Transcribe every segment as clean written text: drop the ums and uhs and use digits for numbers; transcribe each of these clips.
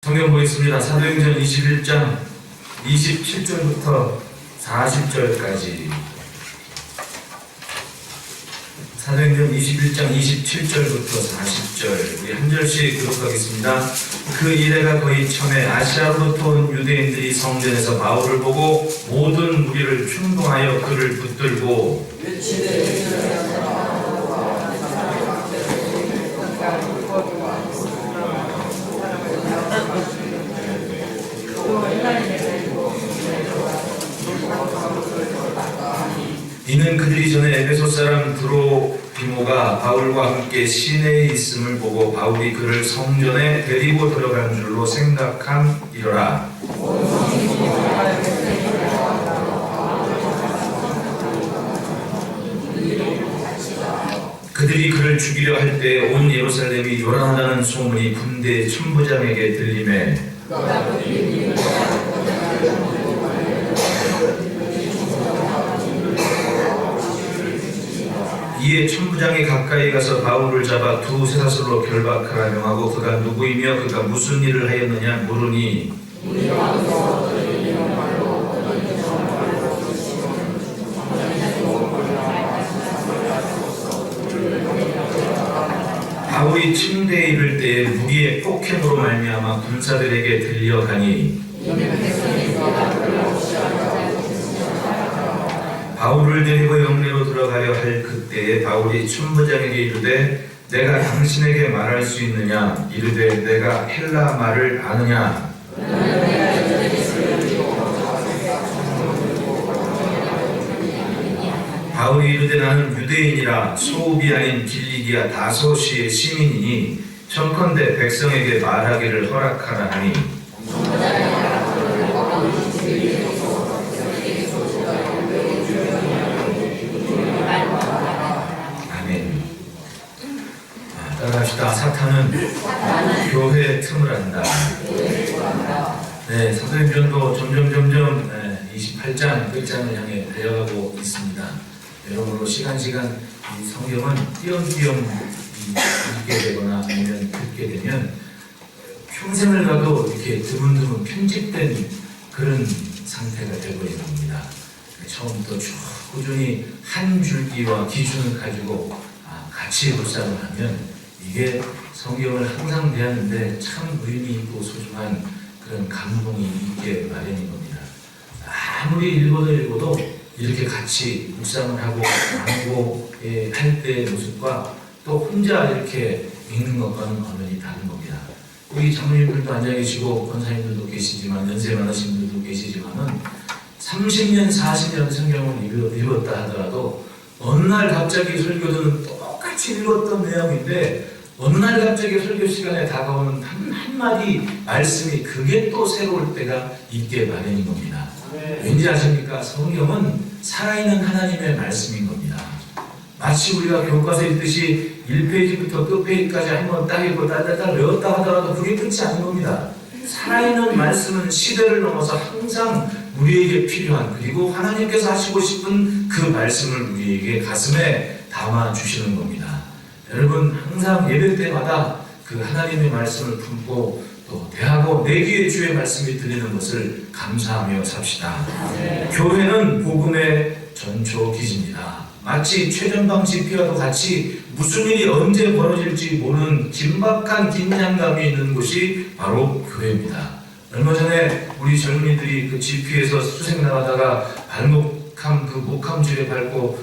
성경 보겠습니다. 사도행전 21장 27절부터 40절까지. 사도행전 21장 27절부터 40절 우리 한 절씩 기록하겠습니다. 그 이래가 거의 처음에 아시아로부터 온 유대인들이 성전에서 바울을 보고 모든 무리를 충동하여 그를 붙들고 이는 그들이 전에 에베소 사람 드로비모가 바울과 함께 시내에 있음을 보고 바울이 그를 성전에 데리고 들어간 줄로 생각함이로라. 그들이 그를 죽이려 할 때 온 예루살렘이 요란하다는 소문이 군대 천부장에게 들리매 이에 천부장이 가까이 가서 바울을 잡아 두세 사슬로 결박하라 명하고 그가 누구이며 그가 무슨 일을 하였느냐 물으니 바울이 침대에 이를 때에 무기의 폭행으로 말미암아 군사들에게 들려가니 바울을 데리고 영내로 들어가려 할 그때에 바울이 천부장에게 이르되 내가 당신에게 말할 수 있느냐 이르되 내가 헬라 말을 아느냐 바울이 이르되 나는 유대인이라 소읍이 아닌 길리기아 다소시의 시민이니 청컨대 백성에게 말하기를 허락하라 하니 아멘. 따라합시다. 사탄은 교회의 틈을 안다. 네, 사도행전도 점점 28장 끝장을 향해 달려가고 있습니다. 여러분으로 시간 이 성경은 띄엄띄엄 읽게 되거나 아니면 듣게 되면 평생을 가도 이렇게 드문드문 편집된 그런 상태가 되고 있는 겁니다. 처음부터 쭉 꾸준히 한 줄기와 기준을 가지고 같이 묵상을 하면 이게 성경을 항상 대하는데 참 의미 있고 소중한 그런 감동이 있게 마련인 겁니다. 아무리 읽어도 이렇게 같이 묵상을 하고 할 때의 모습과 또 혼자 이렇게 읽는 것과는 완전히 다른 겁니다. 우리 장로님들도 앉아 계시고 권사님들도 계시지만 연세 많으신 분들도 계시지만은 30년, 40년 성경을 읽었다 하더라도 어느 날 갑자기 설교는 똑같이 읽었던 내용인데 어느 날 갑자기 설교 시간에 다가오는 한마디 말씀이 그게 또 새로울 때가 있게 마련인 겁니다. 왠지 아십니까? 성경은 살아있는 하나님의 말씀인 겁니다. 마치 우리가 교과서 읽듯이 1페이지부터 끝페이지까지 한번 딱 읽고 딸딸딸 외웠다 하더라도 그게 끝이 아닌 겁니다. 살아있는 말씀은 시대를 넘어서 항상 우리에게 필요한 그리고 하나님께서 하시고 싶은 그 말씀을 우리에게 가슴에 담아주시는 겁니다. 여러분 항상 예배 때마다 그 하나님의 말씀을 품고 또 대하고 내 귀에 주의 말씀이 들리는 것을 감사하며 삽시다. 교회는 복음의 전초기지입니다. 마치 최전방 지피와도 같이 무슨 일이 언제 벌어질지 모르는 긴박한 긴장감이 있는 곳이 바로 교회입니다. 얼마 전에 우리 젊은이들이 그 지피에서 수색 나가다가 발목함 그 목함줄에 밟고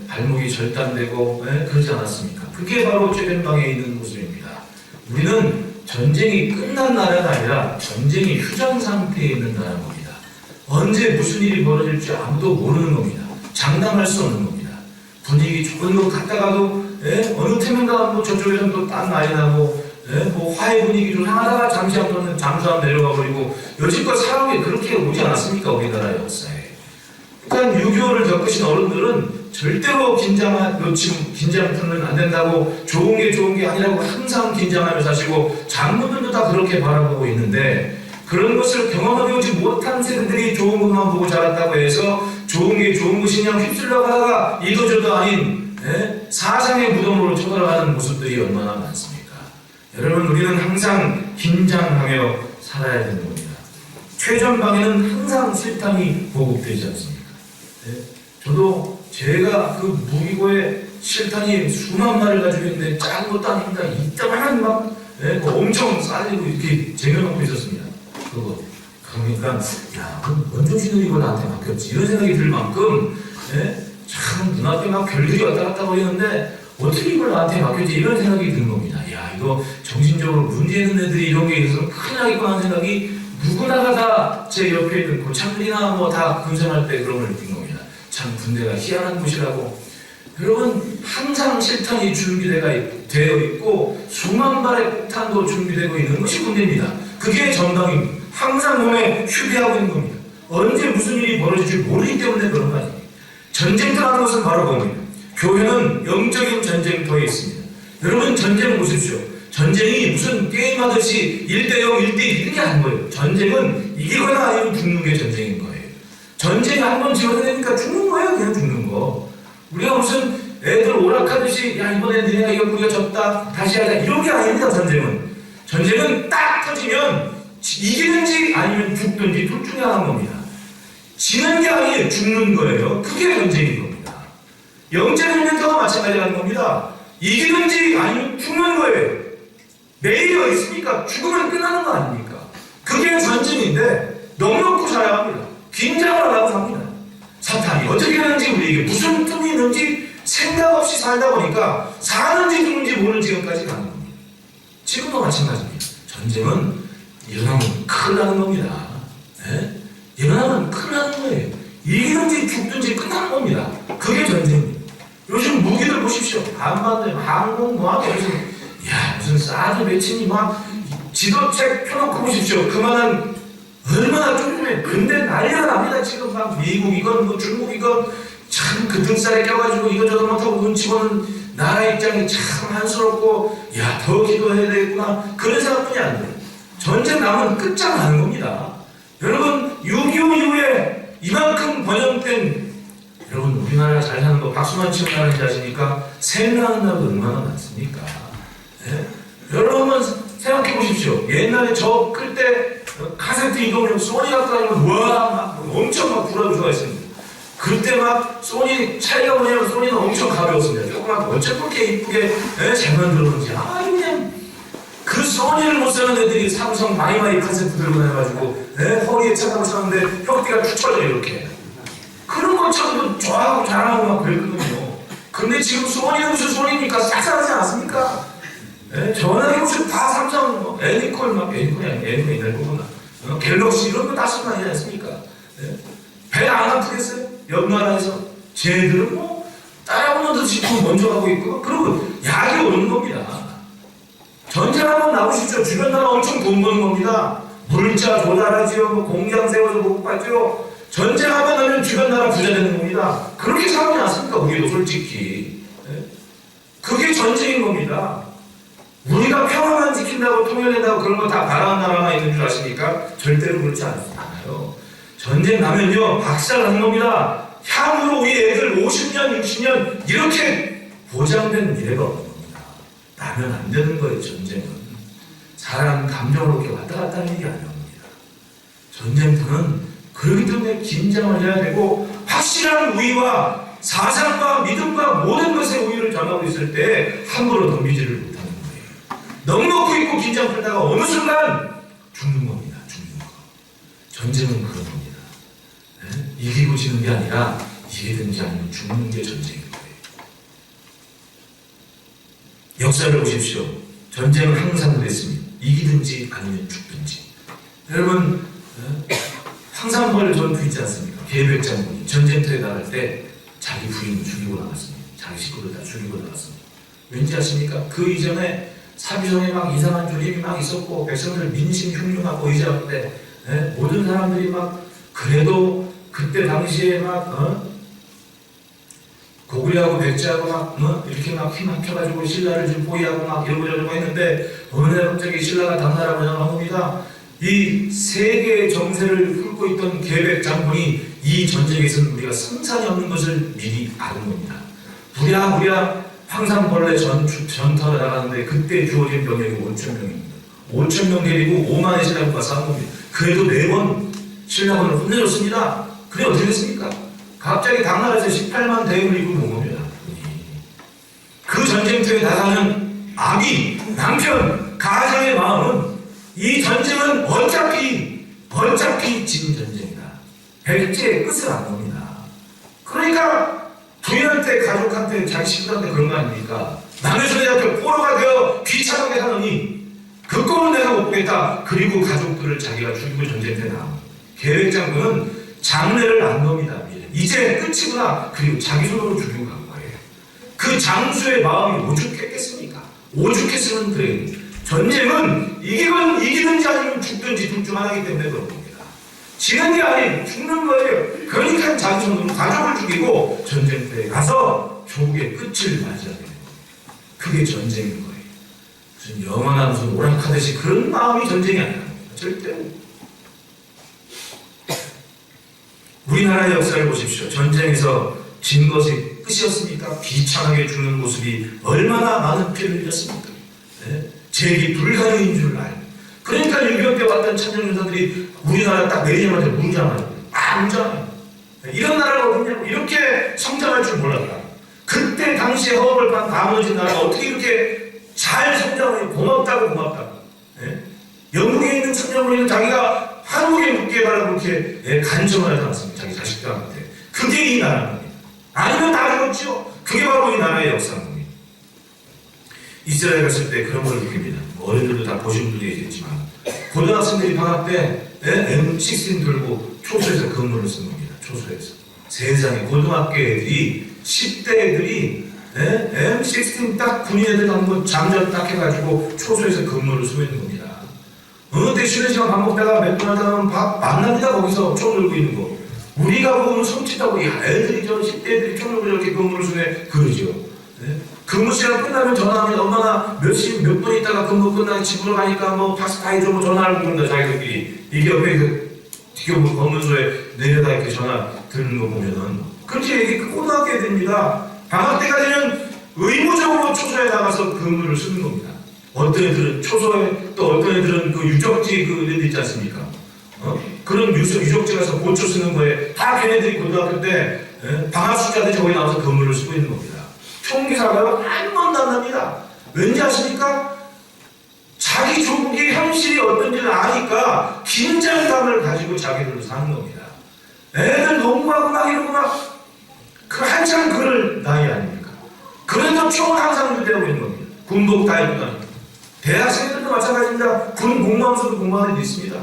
발목이 절단되고 그러지 않았습니까? 그게 바로 최전방에 있는 모습입니다. 우리는 전쟁이 끝난 나라가 아니라 전쟁이 휴전 상태에 있는 나라인 겁니다. 언제 무슨 일이 벌어질지 아무도 모르는 겁니다. 장담할 수 없는 겁니다. 분위기 좋은 거 갔다가도 어느 태면가 뭐 저쪽에서는 또 딴 말이 나고 뭐 화해 분위기 좀 상하다가 잠시 한번 잠수함 내려가 버리고 여지껏 살아온 게 그렇게 오지 않았습니까? 우리나라 역사에. 그러니까 6.25를 겪으신 어른들은 절대로 긴장 풀면 안 된다고 좋은 게 아니라고 항상 긴장하며 사시고 장로들도 다 그렇게 바라보고 있는데 그런 것을 경험하지 오지 못한 세대들이 좋은 것만 보고 자랐다고 해서 좋은 게 좋은 것이냐 휩쓸려고 하다가 이도저도 아닌 사상의 무덤으로 쳐들어가는 모습들이 얼마나 많습니까? 여러분 우리는 항상 긴장하며 살아야 되는 겁니다. 최전방에는 항상 실탄이 보급되지 않습니까? 네? 저도 제가 그 무기고에 실탄이 수만 발을 가지고 있는데 작은 것도 아닙니다. 이따만 막 네? 엄청 쌓이고 이렇게 쟁여놓고 있었습니다. 그러니까 야, 원종신을 이걸 나한테 맡겼지 이런 생각이 들 만큼 네? 참 눈앞에 막 별들이 왔다 갔다 거리는데 어떻게 이걸 나한테 맡겼지 이런 생각이 드는 겁니다. 야, 이거 정신적으로 문제 있는 애들이 이런 게 있어서 큰일 나겠구나 하는 생각이 누구나가 다 제 옆에 있는 고참들이나 뭐 다 군생할 때 그런 걸 느낀 겁니다. 참 군대가 희한한 곳이라고. 여러분 항상 실탄이 되어 있고 수만 발의 폭탄도 준비되고 있는 것이 군대입니다. 그게 정당입니다. 항상 몸에 휴대하고 있는 겁니다. 언제 무슨 일이 벌어질 줄 모르기 때문에 그런 거 아닙니까? 전쟁터라는 것은 바로 그겁니다. 교회는 영적인 전쟁터에 있습니다. 여러분 전쟁을 보십시오. 전쟁이 무슨 게임하듯이 1대0, 1대1 이런 게 아닌 거예요. 전쟁은 이기거나 아니면 죽는 게 전쟁인 거예요. 전쟁이 한번 지어야 되니까 죽는 거예요. 그냥 죽는 거. 우리가 무슨 애들 오락하듯이 야 이번에 너네가 이거 우리가 졌다 다시 하자 이런 게 아닙니다. 전쟁은 딱 터지면 이기는지 아니면 죽든지 둘 중에 하나인 겁니다. 지는 게 아니에요. 죽는 거예요. 그게 전쟁인 겁니다. 영재민년터가 마찬가지라는 겁니다. 이기는지 아니면 죽는 거예요. 내일이 어디 있습니까? 죽으면 끝나는 거 아닙니까? 그게 전쟁인데 넉넉고 살아야 합니다. 긴장을 안 하고 삽니다. 사탄이 어떻게 하는지 우리에게 무슨 틈이 있는지 생각 없이 살다 보니까 사는지 죽는지 모르는 지금까지 가는 겁니다. 지금도 마찬가지입니다. 전쟁은 일어나면 큰일 나는 겁니다. 네? 일어나면 큰일 나는 거예요. 이기든지 죽든지 끝나는 겁니다. 그게 전쟁입니다. 요즘 무기들 보십시오. 한반도에 항공모함 무슨 사드 매칭이 막 지도책 펴놓고 보십시오. 그만한 얼마나 조금에 근데 난리가 납니다. 지금 막 미국이건 뭐 중국이건 참 그 등살에 껴가지고 이거저거 못하고 눈치 보는 나라 입장이 참 한스럽고 야 더 기도해야 되겠구나 그런 생각뿐이 안 돼요. 전쟁 나면 끝장나는 겁니다. 여러분 6.25 이후에 이만큼 번영된 여러분 우리나라 잘 사는 거 박수만 치고 나는지 아십니까? 생각하는 나라도 얼마나 많습니까? 네? 여러분 한번 생각해 보십시오. 옛날에 저 클 때 카세트 이동용 소니 갖고 다니면 와 엄청 막 불하고 좋아했습니다. 그때 막 소니 차이가 뭐냐면 소니는 엄청 가벼웠습니다. 조그맣고 어쩜 그렇게 이쁘게 잘 만들었는지 그냥 그 소니를 못 사는 애들이 삼성 마이마이 카세트 들고 다녀가지고 허리에 차고 차는데 혁대가 툭 쳐져 이렇게 그런 거 쳐도 좋아하고 잘하고 막 그랬거든요. 근데 지금 소니는 무슨 소니입니까? 싹싹하지 않습니까? 전화기 무슨 다 삼성 뭐 애니콜 막 애니콜이 아니고 애니콜 옛날 거구나 갤럭시 이런 거 다 쓰고 다니지 않습니까? 배 안 아프겠어요? 옆 나라에서 쟤들은 뭐 따라오는 듯이 먼저 가고 있고 그리고 약이 오는 겁니다. 전쟁 한번 나오시죠. 주변 나라 엄청 돈 버는 겁니다. 물자 조달하지요. 뭐 공장 세워서 못 받죠. 전쟁 한번 나면 주변 나라 부자 되는 겁니다. 그렇게 상황이 났습니까? 우리도 솔직히. 그게 전쟁인 겁니다. 우리가 평화만 지킨다고 통일된다고 그런 거 다 바라는 나라만 있는 줄 아십니까? 절대로 그렇지 않아요. 전쟁 나면요 박살나는 겁니다. 향후로 우리 애들 50년, 60년 이렇게 보장된 미래가 없는 겁니다. 나면 안 되는 거예요. 전쟁은 사람 감정으로 이렇게 왔다 갔다 하는 일이 아닙니다. 전쟁터는 그렇기 때문에 긴장을 해야 되고 확실한 우위와 사상과 믿음과 모든 것의 우위를 전하고 있을 때 함부로 덤비지를 못하는 거예요. 넉넉고 있고 긴장 풀다가 어느 순간 죽는 겁니다. 죽는 거. 전쟁은 그런 겁니다. 이기고 지는 게 아니라 이기든지 아니면 죽는 게 전쟁인 거예요. 역사를 보십시오. 전쟁은 항상 그랬습니다. 이기든지 아니면 죽든지. 여러분 황산벌 전투 있지 않습니까? 계백장군이 전쟁터에 나갈 때 자기 부인을 죽이고 나갔습니다. 자기 식구를 다 죽이고 나갔습니다. 왠지 아십니까? 그 이전에 사비성에 막 이상한 조림이 막 있었고 백성들 민심 흉흉하고 의지하는데 모든 사람들이 막 그래도 그때 당시에 막 고구려하고 백제하고 막 이렇게 막 힘 합쳐가지고 신라를 좀 포위하고 막 이러고 했는데 어느 날 갑자기 신라가 당나라 번영을 합니다. 이 세계의 정세를 훑고 있던 계백 장군이 이 전쟁에서는 우리가 승산이 없는 것을 미리 아는 겁니다. 부랴부랴 황산벌레 전터에 나가는데 그때 주어진 병력이 5,000명입니다. 5,000명 데리고 5만의 신라군과 싸운 겁니다. 그래도 4번 신라군을 혼내줬습니다. 그래 어떻게 됐습니까? 갑자기 당나라에서 18만 대군을 이끌고 온 겁니다. 그 전쟁터에 나가는 아비, 남편, 가장의 마음은 이 전쟁은 어차피 지는 전쟁이다. 백제의 끝을 안 봅니다. 그러니까 부인한테, 가족한테, 자기 식구한테 그런 거 아닙니까? 남의 손에 잡혀 포로가 되어 귀찮게 하느니 그 꼴은 내가 못 보겠다. 그리고 가족들을 자기가 죽이고 전쟁터에 나옵니다. 계획장군은 장례를 안 겁니다. 이제 끝이구나. 그리고 자기 손으로 죽이고 간 거예요. 그 장수의 마음이 오죽했겠습니까? 오죽했으면 그래요. 전쟁은 이기든지 아니면 죽든지 둘 중 하나이기 때문에 그런 겁니다. 지는 게 아니고 죽는 거예요. 그러니까 자기 손으로 가족을 죽이고 전쟁터에 가서 조국의 끝을 맞이하게 되는 거예요. 그게 전쟁인 거예요. 무슨 영원한 무슨 오락하듯이 그런 마음이 전쟁이 아니라 절대로. 우리나라의 역사를 보십시오. 전쟁에서 진 것이 끝이었습니까? 비참하게 죽는 모습이 얼마나 많은 피해를 흘렸습니까? 네? 재기 불가능인 줄 알고. 그러니까 6.25 때 왔던 참전용사들이 우리나라 딱 내리자마자 울잖아요. 울잖아요. 이런 나라가 어딨냐고. 이렇게 성장할 줄 몰랐다. 그때 당시에 허업을 판 나머지 나라가 어떻게 이렇게 잘 성장하니 고맙다고. 네? 영국에 있는 청년부리는 자기가 한국에 묻게 해달라고 그렇게 간청을 하지 않습니다. 자기 자식들한테. 그게 이 나라입니다. 아니면 다 죽었죠. 그게 바로 이 나라의 역사입니다. 이스라엘 갔을 때 그런 걸 느낍니다. 어른들도 다 보신 분들이 있겠지만 고등학생들이 방학 때 M16 들고 초소에서 근무를 쓴 겁니다. 초소에서. 세상에 고등학교 애들이 10대 애들이 M16 딱 군인 애들 한번 장전 딱 해가지고 초소에서 근무를 쓰고 있는 겁니다. 어느 때 쉬는 시간 밥 먹다가 맥도날드 하면 밥 만납니다. 거기서 총 들고 있는 거. 우리가 보면 섬찟하고 야 애들이 저 10대 애들이 총 들고 이렇게 근무를 쓰네 그러죠. 네? 근무 시간 끝나면 전화합니다. 엄마가 몇 분 있다가 근무 끝나고 집으로 가니까 뭐 파스타 해줘 뭐 전화를 부른다 자기들끼리. 이게 옆에 그 기업부 검문소에 내려다 이렇게 전화 드는 거 보면은 그렇게 얘기 고등학교 애들입니다. 방학 때까지는 의무적으로 초소에 나가서 근무를 쓰는 겁니다. 어떤 애들은 초소에 또 어떤 애들은 그 유적지 그 애들 있지 않습니까? 그런 유적지 가서 보초 쓰는 거에 다 걔네들이 고등학교 때 방학 숙제하듯이 거기 나와서 근무를 쓰고 있는 겁니다. 총기 사고가 한 번도 안 납니다. 왠지 아십니까? 자기 조국의 현실이 어떤지를 아니까 긴장감을 가지고 자기들로 사는 겁니다. 애들 농구하고 막 이러고 막 그 한참 그럴 나이 아닙니까? 그래도 총을 항상 유지하고 있는 겁니다. 군복 다 입고 다니고. 대학생들도 마찬가지입니다. 군 공무원소도 공무원이 있습니다.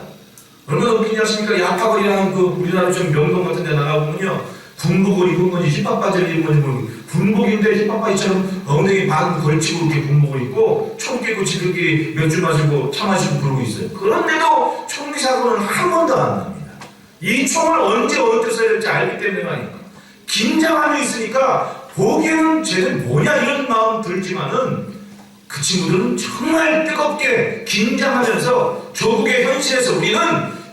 얼마나 웃기냐 하십니까? 야파거리라는 그 우리나라 좀 명동 같은 데 나가보면요. 군복을 입은 건지 힙합 바지를 입은 건지 모르고 군복인데 힙합 바지처럼 엉덩이 반 걸치고 이렇게 군복을 입고 총 끼고 지들끼리 맥주 마시고 차 마시고 그러고 있어요. 그런데도 총기 사고는 한 번도 안 납니다. 이 총을 언제 어떻게 써야 될지 알기 때문에 아닙니까? 긴장함이 있으니까 보기에는 쟤는 뭐냐 이런 마음 들지만은 그 친구들은 정말 뜨겁게 긴장하면서 조국의 현실에서 우리는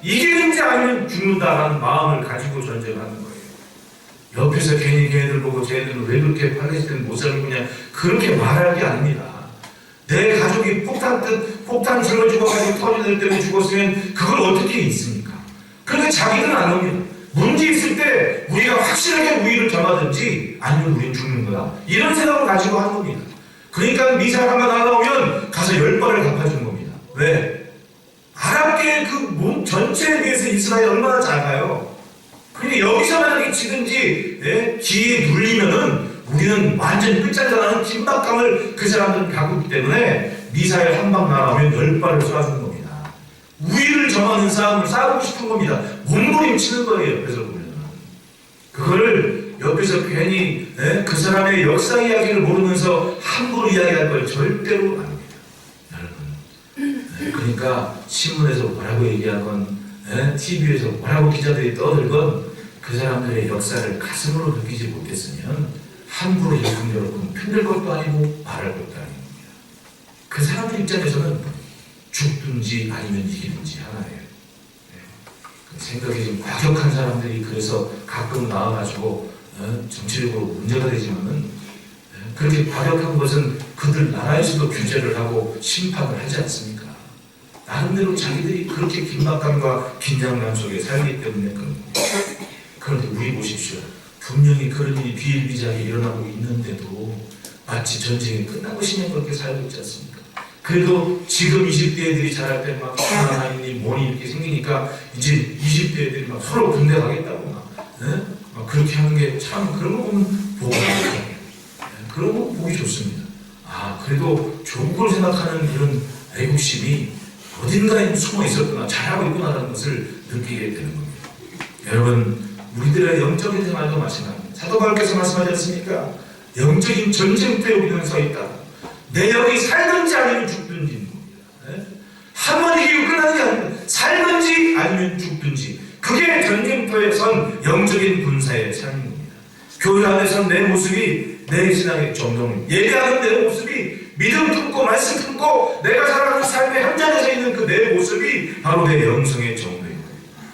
이기는지 아니면 죽는다라는 마음을 가지고 전쟁하는 거예요. 옆에서 괜히 걔네들 보고 쟤네들은 왜 그렇게 팔레스타인 못 살겠냐 그렇게 말할 게 아닙니다. 내 가족이 폭탄 들어주고 가지고 터지는 때문에 죽었으면 그걸 어떻게 있습니까? 그런데 자기는 안 옵니다. 문제 있을 때 우리가 확실하게 우위를 점하든지 아니면 우리는 죽는 거다. 이런 생각을 가지고 하는 겁니다. 그러니까 미사일 한번 날아오면 가서 10발을 갚아주는 겁니다. 왜? 아랍계 그 몸 전체에 비해서 이스라엘 얼마나 작아요. 그러니까 여기서 만약에 치든지 기에 눌리면은 우리는 완전 끝장나는 긴박감을 그 사람들은 갖고 있기 때문에 미사일 한 방 날아오면 10발을 쏴주는 겁니다. 우위를 점하는 싸움을 싸우고 싶은 겁니다. 몸부림치는 거예요. 옆에서 보면 그거를 옆에서 괜히 그 사람의 역사 이야기를 모르면서 함부로 이야기할 걸 절대로 안 합니다. 여러분. 그러니까 신문에서 뭐라고 얘기하건 TV에서 뭐라고 기자들이 떠들건 그 사람들의 역사를 가슴으로 느끼지 못했으면 함부로 여러분 편들 것도 아니고 말할 것도 아닙니다. 그 사람들 입장에서는 죽든지 아니면 이기든지 하나예요. 생각이 좀 과격한 사람들이 그래서 가끔 나와가지고 정치적으로 문제가 되지만은 그렇게 과격한 것은 그들 나라에서도 규제를 하고 심판을 하지 않습니까? 나름대로 자기들이 그렇게 긴박감과 긴장감 속에 살기 때문에 그런 겁니다. 그런데 우리 보십시오. 분명히 그런 일이 비일비재하게 일어나고 있는데도 마치 전쟁이 끝난 것이면 그렇게 살고 있지 않습니까? 그래도 지금 20대 애들이 자랄 때 막 하나님이 뭐니 이렇게 생기니까 이제 20대 애들이 막 서로 군대 가겠다고 막 그렇게 하는 게 참 그런 거 보면 보기 좋아요. 그런 거 보기 좋습니다. 그래도 조국을 생각하는 그런 애국심이 어딘가에 숨어 있었구나, 잘하고 있구나라는 것을 느끼게 되는 겁니다. 여러분, 우리들의 영적인 생활도 마찬가지입니다. 사도 바울께서 말씀하지 않습니까? 영적인 전쟁터에 우리는 서 있다. 내 영이 살든지 아니면 죽든지 겁니다. 한 번 이기고 끝나는 게 아닙니다. 살든지 아니면 죽든지. 그게 전쟁터에 선 영적인 군사의 삶인 겁니다. 교회 안에서 내 모습이 내 신앙의 정동, 예배하는 내 모습이 믿음 품고 말씀 품고 내가 살아가는 삶의 현장에서 있는 그 내 모습이 바로 내 영성의 정도인 거예요.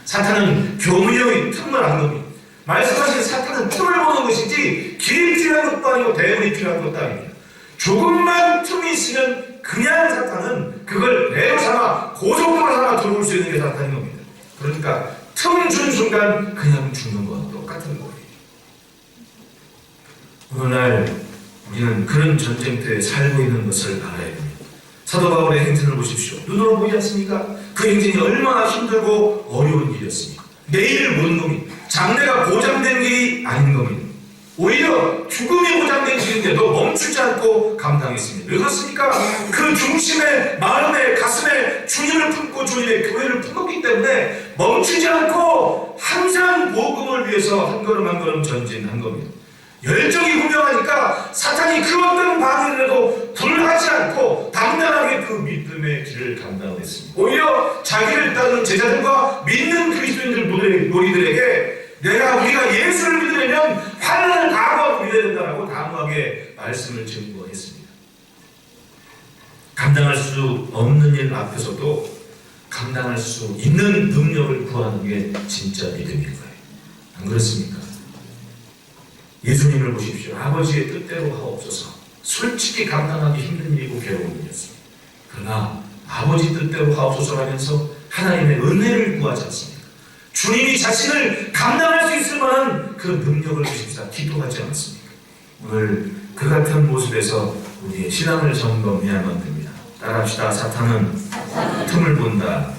사탄은 교문형의 틈을 안 겁니다. 말씀하신 사탄은 틈을 보는 것이지 길이 필요한 것도 아니고 대문이 필요한 것도 아닙니다. 조금만 틈이 있으면 그냥 사탄은 그걸 매로 삼아 고속도로 삼아 들어올 수 있는 게 사탄인 겁니다. 그러니까 틈 준 순간 그냥 죽는 것과 똑같은 거예요. 오늘날 우리는 그런 전쟁터에 살고 있는 것을 알아야 됩니다. 사도 바울의 행진을 보십시오. 눈으로 보이지 않습니까? 그 행진이 얼마나 힘들고 어려운 일이었습니까? 내일을 모르는 겁니다. 장래가 보장된 길이 아닌 겁니다. 오히려 죽음이 보장된 길인데도 멈추지 않고 감당했습니다. 왜 그렇습니까? 그 중심에, 마음에, 가슴에 주님을 품고 주님의 교회를 품었기 때문에 멈추지 않고 항상 복음을 위해서 한 걸음 한 걸음 전진한 겁니다. 열정이 분명하니까 사탄이 그 어떤 방해를 해도 불하지 않고 당당하게 그 믿음의 길을 감당을 했습니다. 오히려 자기를 따르는 제자들과 믿는 그리스도인들 무리들에게 우리가 예수를 믿으려면 환난을 각오하고 믿어야 된다고 단호하게 말씀을 증거했습니다. 감당할 수 없는 일 앞에서도 감당할 수 있는 능력을 구하는 게 진짜 믿음인 거예요. 안 그렇습니까? 예수님을 보십시오. 아버지의 뜻대로 하옵소서. 솔직히 감당하기 힘든 일이고 괴로운 일이었습니다. 그러나 아버지 뜻대로 하옵소서라면서 하나님의 은혜를 구하지 않습니까? 주님이 자신을 감당할 수 있을 만한 그 능력을 주십사 기도하지 않습니까? 오늘 그 같은 모습에서 우리의 신앙을 점검해야만 됩니다. 따라합시다. 사탄은 틈을 본다.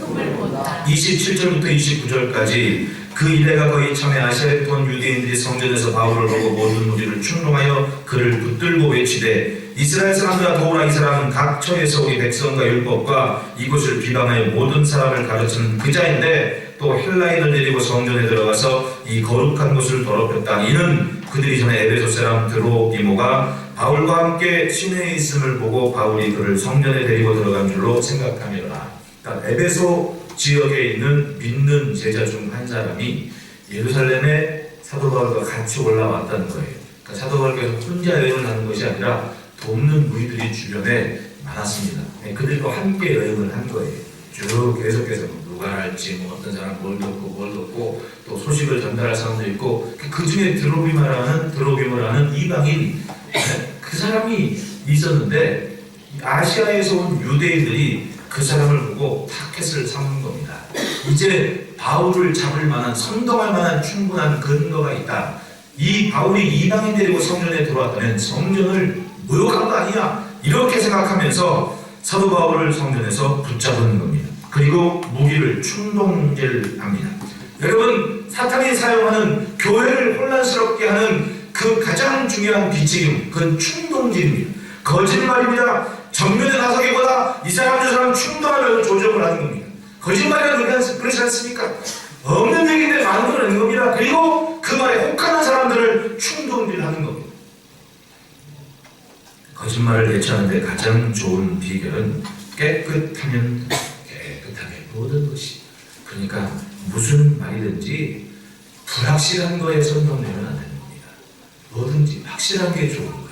27절부터 29절까지 그 이래가 거의 참에 아시아에 온 유대인들이 성전에서 바울을 보고 모든 무리를 충동하여 그를 붙들고 외치되 이스라엘 사람들아 더구나 이 사람은 각 처에서 우리 백성과 율법과 이곳을 비방하여 모든 사람을 가르치는 그자인데 또 헬라인을 데리고 성전에 들어가서 이 거룩한 곳을 더럽혔다. 이는 그들이 전에 에베소 사람 드로비모가 바울과 함께 시내에 있음을 보고 바울이 그를 성전에 데리고 들어간 줄로 생각함이라. 그러니까 에베소 지역에 있는 믿는 제자 중 한 사람이 예루살렘에 사도 바울과 같이 올라왔다는 거예요. 그러니까 사도 바울께서 혼자 여행을 하는 것이 아니라 돕는 무리들이 주변에 많았습니다. 그들과 함께 여행을 한 거예요. 쭉 계속해서 누가 할지 어떤 사람 뭘 듣고 또 소식을 전달할 사람도 있고 그 중에 드로비모라는 이방인 그 사람이 있었는데 아시아에서 온 유대인들이 그 사람을 보고 타켓을 삼은 겁니다. 이제 바울을 잡을 만한, 선동할 만한 충분한 근거가 있다. 이 바울이 이방인 데리고 성전에 들어왔다면 성전을 모욕한 거 아니냐, 이렇게 생각하면서 사도 바울을 성전에서 붙잡은 겁니다. 그리고 무기를 충동질합니다. 여러분, 사탄이 사용하는 교회를 혼란스럽게 하는 그 가장 중요한 비책임, 그건 충동질입니다. 거짓말입니다. 정면에 나서기보다 이 사람 저 사람 충동하면서 조정을 하는 겁니다. 거짓말이라는 그렇지 않습니까? 없는 얘기인데 많은 걸 하는 겁니다. 그리고 그 말에 혹하는 사람들을 충동질하는 겁니다. 거짓말을 대처하는데 가장 좋은 비결은 깨끗하면 깨끗하게 모든 것이. 그러니까 무슨 말이든지 불확실한 거에 선동되면 안 되는 겁니다. 뭐든지 확실한 게 좋은 거예요.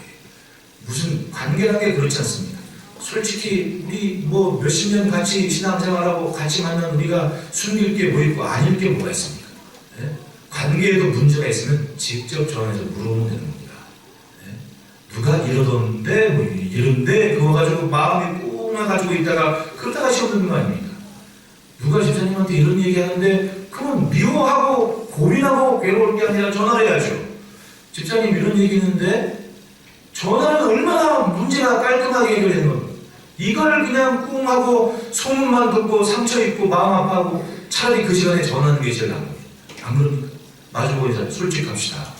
무슨 관계라는 게 그렇지 않습니까? 솔직히 우리 뭐 몇십 년 같이 신앙생활하고 같이 만난 우리가 숨길 게 뭐 있고 아닐 게 뭐가 있습니까? 네? 관계에도 문제가 있으면 직접 전화해서 물어보면 되는 겁니다. 네? 누가 이러던데 뭐 이런데 그거 가지고 마음이 꽁나 가지고 있다가 그러다가 시험 듣는 거 아닙니까? 누가 집사님한테 이런 얘기하는데 그러면 미워하고 고민하고 괴로울 게 아니라 전화를 해야죠. 집사님 이런 얘기 있는데 전화는 얼마나 문제가 깔끔하게 해결되는 겁니다. 이걸 그냥 꿍 하고 소문만 듣고 상처 입고 마음 아파하고 차라리 그 시간에 전화하는 게 제일 나은 겁니다. 안 그럽니까? 마주보고 솔직합시다.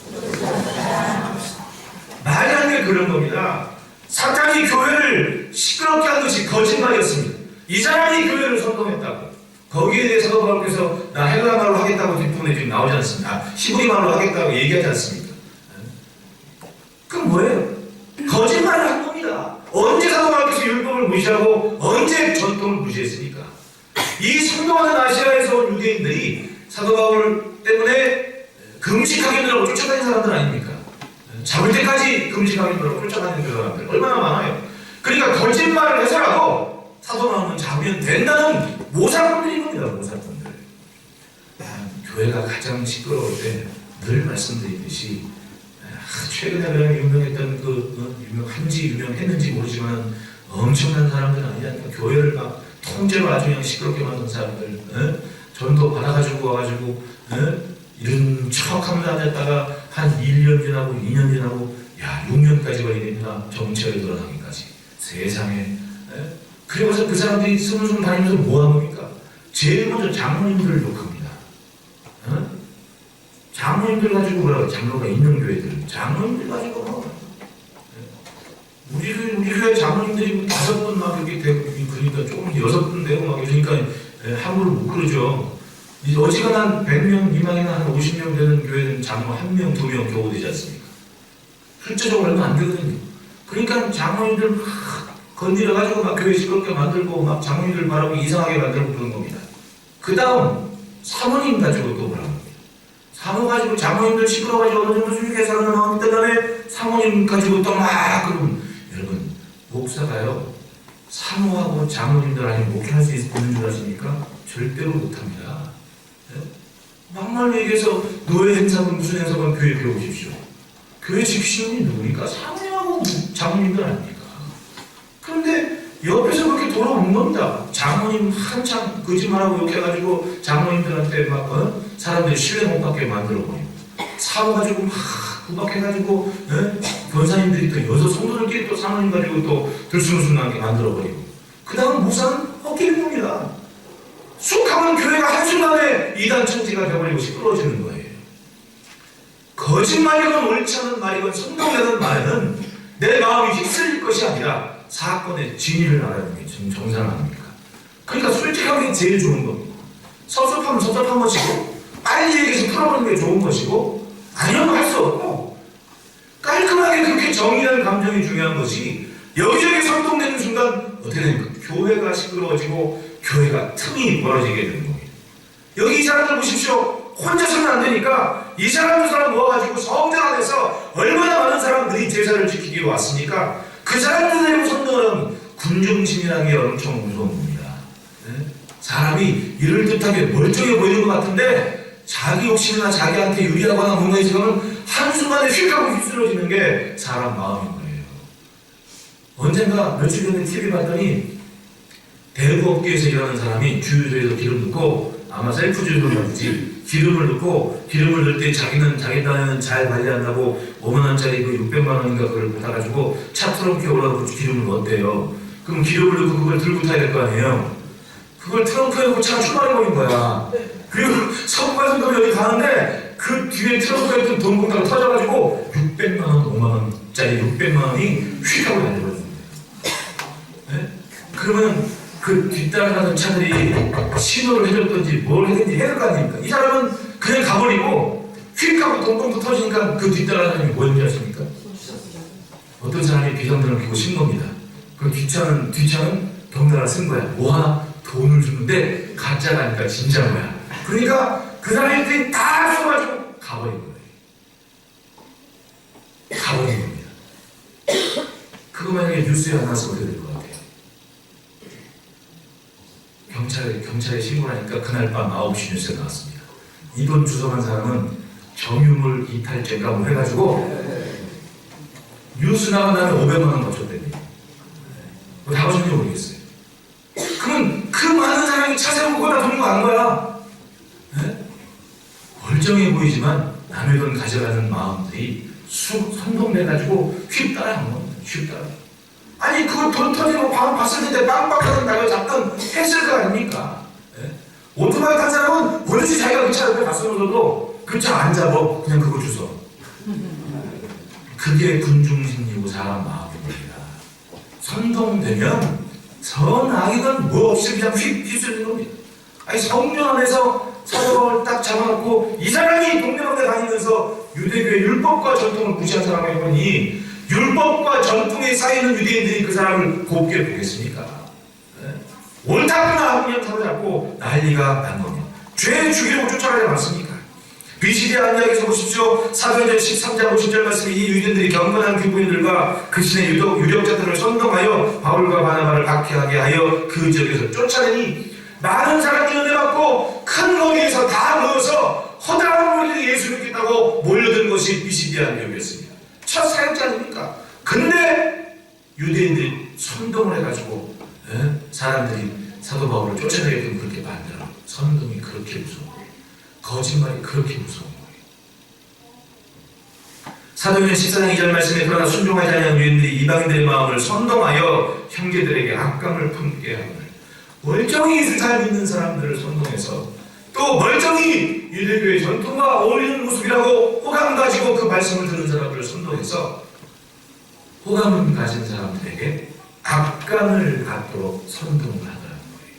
말하는 게 그런 겁니다. 사탄이 교회를 시끄럽게 한 것이 거짓말이었습니다. 이 사람이 교회를 선동했다고. 거기에 대해서도 바울께서 나 헬라 말로 하겠다고 뒷부분에 지금 나오지 않습니다. 히브리 말로 하겠다고 얘기하지 않습니까? 그럼 뭐예요? 거짓말을 한 겁니다. 언제 사도 바울께서 율법을 무시하고 언제 전통을 무시했습니까? 이 성동하는 아시아에서 온 유대인들이 사도 바울 때문에 금식하겠느라고 쫓아다니는 사람들 아닙니까? 잡을 때까지 금식하겠느라고 쫓아다니는 그 사람들 얼마나 많아요. 그러니까 거짓말을 해서라도 사도 바울은 잡으면 된다는 모사꾼들인 겁니다. 모사꾼들. 교회가 가장 시끄러울 때 늘 말씀드리듯이 최근에 그냥 유명했던 한지 유명했는지 모르지만 엄청난 사람들 아니냐니까. 교회를 막 통째로 아주 그냥 시끄럽게 만든 사람들, 전도 받아가지고 와가지고 이런 척하면 다녔다가 한 1년 지나고 2년 지나고 6년까지 걸리겠구나. 정체를 드러나기까지. 세상에. 그래서 그 사람들이 스물스물 다니면서 뭐하는 겁니까? 제일 먼저 장로님들을 욕합니다. 장로님들 가지고 뭐라고, 장로가 있는 교회들 장로님들 가지고 뭐 우리 교회 장로님들이 5분 막 이렇게 되고, 그러니까 조금 6분 되고 막 이러니까 함부로 못 그러죠. 어지간한 100명 미만이나 한 50명 되는 교회는 장로 1명, 2명 겨우 되지 않습니까? 실제적으로 얼마 안 되거든요. 그러니까 장로님들 막 건드려가지고 막 교회 시끄럽게 만들고 막 장로님들 바라고 이상하게 만들고 그런 겁니다. 그 다음 사모님 가지고 또 뭐라고 합니다. 사모 가지고 장로님들 시끄러워가지고 어느 정도 수익 계산을 나온 다음에 사모님 가지고 또 막 그러면, 여러분 목사가요 사모하고 장로님들 아니면 목회할 수 있는 줄 아십니까? 절대로 못합니다. 막말 얘기해서 노예 행사건 무슨 행사건 교회 배우십시오. 교회 지키시는 분이 누구니까? 사모님하고 장로님들 아닙니까? 그런데 옆에서 그렇게 돌아오는 겁니다. 장모님 한참 거짓말하고 욕해가지고 장모님들한테 막 사람들이 신뢰 못 받게 만들어버리고 사고가지고 막 구박해가지고 권사님들이 또 여섯 성도들끼리 또 사모님 가지고 또 들쑥날쑥하게 만들어버리고 그 다음 목사는 헛기는 겁니다. 쑥하면 교회가 한순간에 이단 천지가 되어버리고 시끄러워지는 거예요. 거짓말이건 옳지 않은 말이건 성공되는 말은 내 마음이 휩쓸릴 것이 아니라 사건의 진위를 알아야 되는 게 지금 정상 아닙니까? 그러니까 솔직하게 제일 좋은 겁니다. 섭섭하면 섭섭한 것이고 빨리 얘기해서 풀어버리는 게 좋은 것이고 아니면 할 수 없고 깔끔하게 그렇게 정의하는 감정이 중요한 것이 여기저기 선동되는 순간 어떻게 됩니까? 교회가 시끄러워지고 교회가 틈이 벌어지게 되는 겁니다. 여기 이 사람들 보십시오. 혼자서는 안 되니까 이 사람 두 사람 모아가지고 성전 안에서 얼마나 많은 사람들이 제사를 지키기로 왔으니까 그 사람들의 선동은 군중심이라는 게 엄청 무서운 겁니다. 사람이 이럴 듯하게 멀쩡해 보이는 것 같은데 자기 욕심이나 자기한테 유리하거나 뭔가 있으면 한순간에 휙하고 휩쓸어지는 게 사람 마음인 거예요. 언젠가 며칠 전에 TV 봤더니 대부업계에서 일하는 사람이 주유소에서 기름 넣고 아마 셀프 주유소였지 기름을 넣을 때 자기는 자기 딴에는 잘 관리한다고 5만원짜리 그 600만원인가 그걸 받아가지고 차 트렁크에 올라가고 기름을 넣었대요. 그럼 기름을 넣고 그걸 들고 타야 될 거 아니에요. 그걸 트렁크에 넣고 차가 출발해버린 거야. 그리고 서구가서 여기 가는데 그 뒤에 트렁크에 있던 돈 공짜가 터져가지고 600만원, 5만원짜리 600만원이 휙 하고 날려버린 거예요. 네? 그러면 그 뒷따라가는 차들이 신호를 해줬든지 뭘 했든지 해야 될 거 아닙니까? 이 사람은 그냥 가버리고 휙 하고 돈봉투 터지니까 그 뒷따라가는 사람이 뭐였는지 아십니까? 어떤 사람이 비상등을 켜고 신 겁니다. 그 뒷차는 덩달아 쓴 거야. 뭐하나? 돈을 주는데 가짜가 아니까 진짜인 거야. 그러니까 그 사람들이 다 써가지고 가버린 거예요. 가버린 겁니다. 그거 만약에 뉴스에 안 나왔으면 어떻게 될 것 같아요? 경찰에 신고를 하니까 그날 밤 9시 뉴스에 나왔습니다. 이번 주석한 사람은 정유물 이탈죄가 뭐 해가지고 뉴스 나간 다음에 500만원 거쳤대요. 다 보셨는지 모르겠어요. 그러면 그 많은 사람이 차 세우고 거다 돈 멀쩡해 보이지만 남의 돈 가져가는 마음들이 선동돼가지고 휩따라한 겁니다. 휩따라. 아니 그 돈 터지고 방 봤을 때 빵빵하던 나를 잡던 했을 거 아닙니까? 예? 오토바이 탄 사람은 뭐든지 자기가 그 차 옆에 갔으면서도 그 차 안 잡아. 그냥 그거 주워. 그게 군중심리고 사람 마음입니다. 선동되면 선악이든 뭐 없이 그냥 휩쓸리는 겁니다. 아니 성령 안에서 사도바울을 딱 잡아놓고 이 사람이 동네방네 다니면서 유대교의 율법과 전통을 무시한 사람이 보니 율법과 전통에 쌓이는 유대인들이 그 사람을 곱게 보겠습니까? 네? 옳다구나 하면 사로잡고 난리가 난 겁니다. 죄 죽이려고 쫓아가지 않습니까? BCD 안리학에서 보십시오. 사도행전 13장 50절 말씀에 이 유대인들이 경건한 교부인들과 그 신의 유력자들을 선동하여 바울과 바나바를 박해하게 하여 그 지역에서 쫓아내니 많은 사람이 은혜받고 큰 거리에서 다 모여서 허다한 무리들이 예수 믿겠다고 몰려든 것이 BCD 안리학이었습니다. 첫 사역자 아닙니까? 근데 유대인들이 선동을 해가지고 사람들이 사도 바울을 쫓아내게끔 그렇게 만들어. 선동이 그렇게 무서운 거예요. 거짓말이 그렇게 무서운 거예요. 사도행전 14장 2절 말씀에 그러나 순종하지 아니한 유대인들이 이방인들의 마음을 선동하여 형제들에게 악감을 품게 하거늘 멀쩡히 예수 잘 믿는 사람들을 선동해서 또 멀쩡히 유대교의 전통과 어울리는 모습이라고 호감 가지고 그 말씀을 듣는 사람들을 선동해서 호감을 가진 사람들에게 악감을 갖도록 선동을 하더라는 거예요.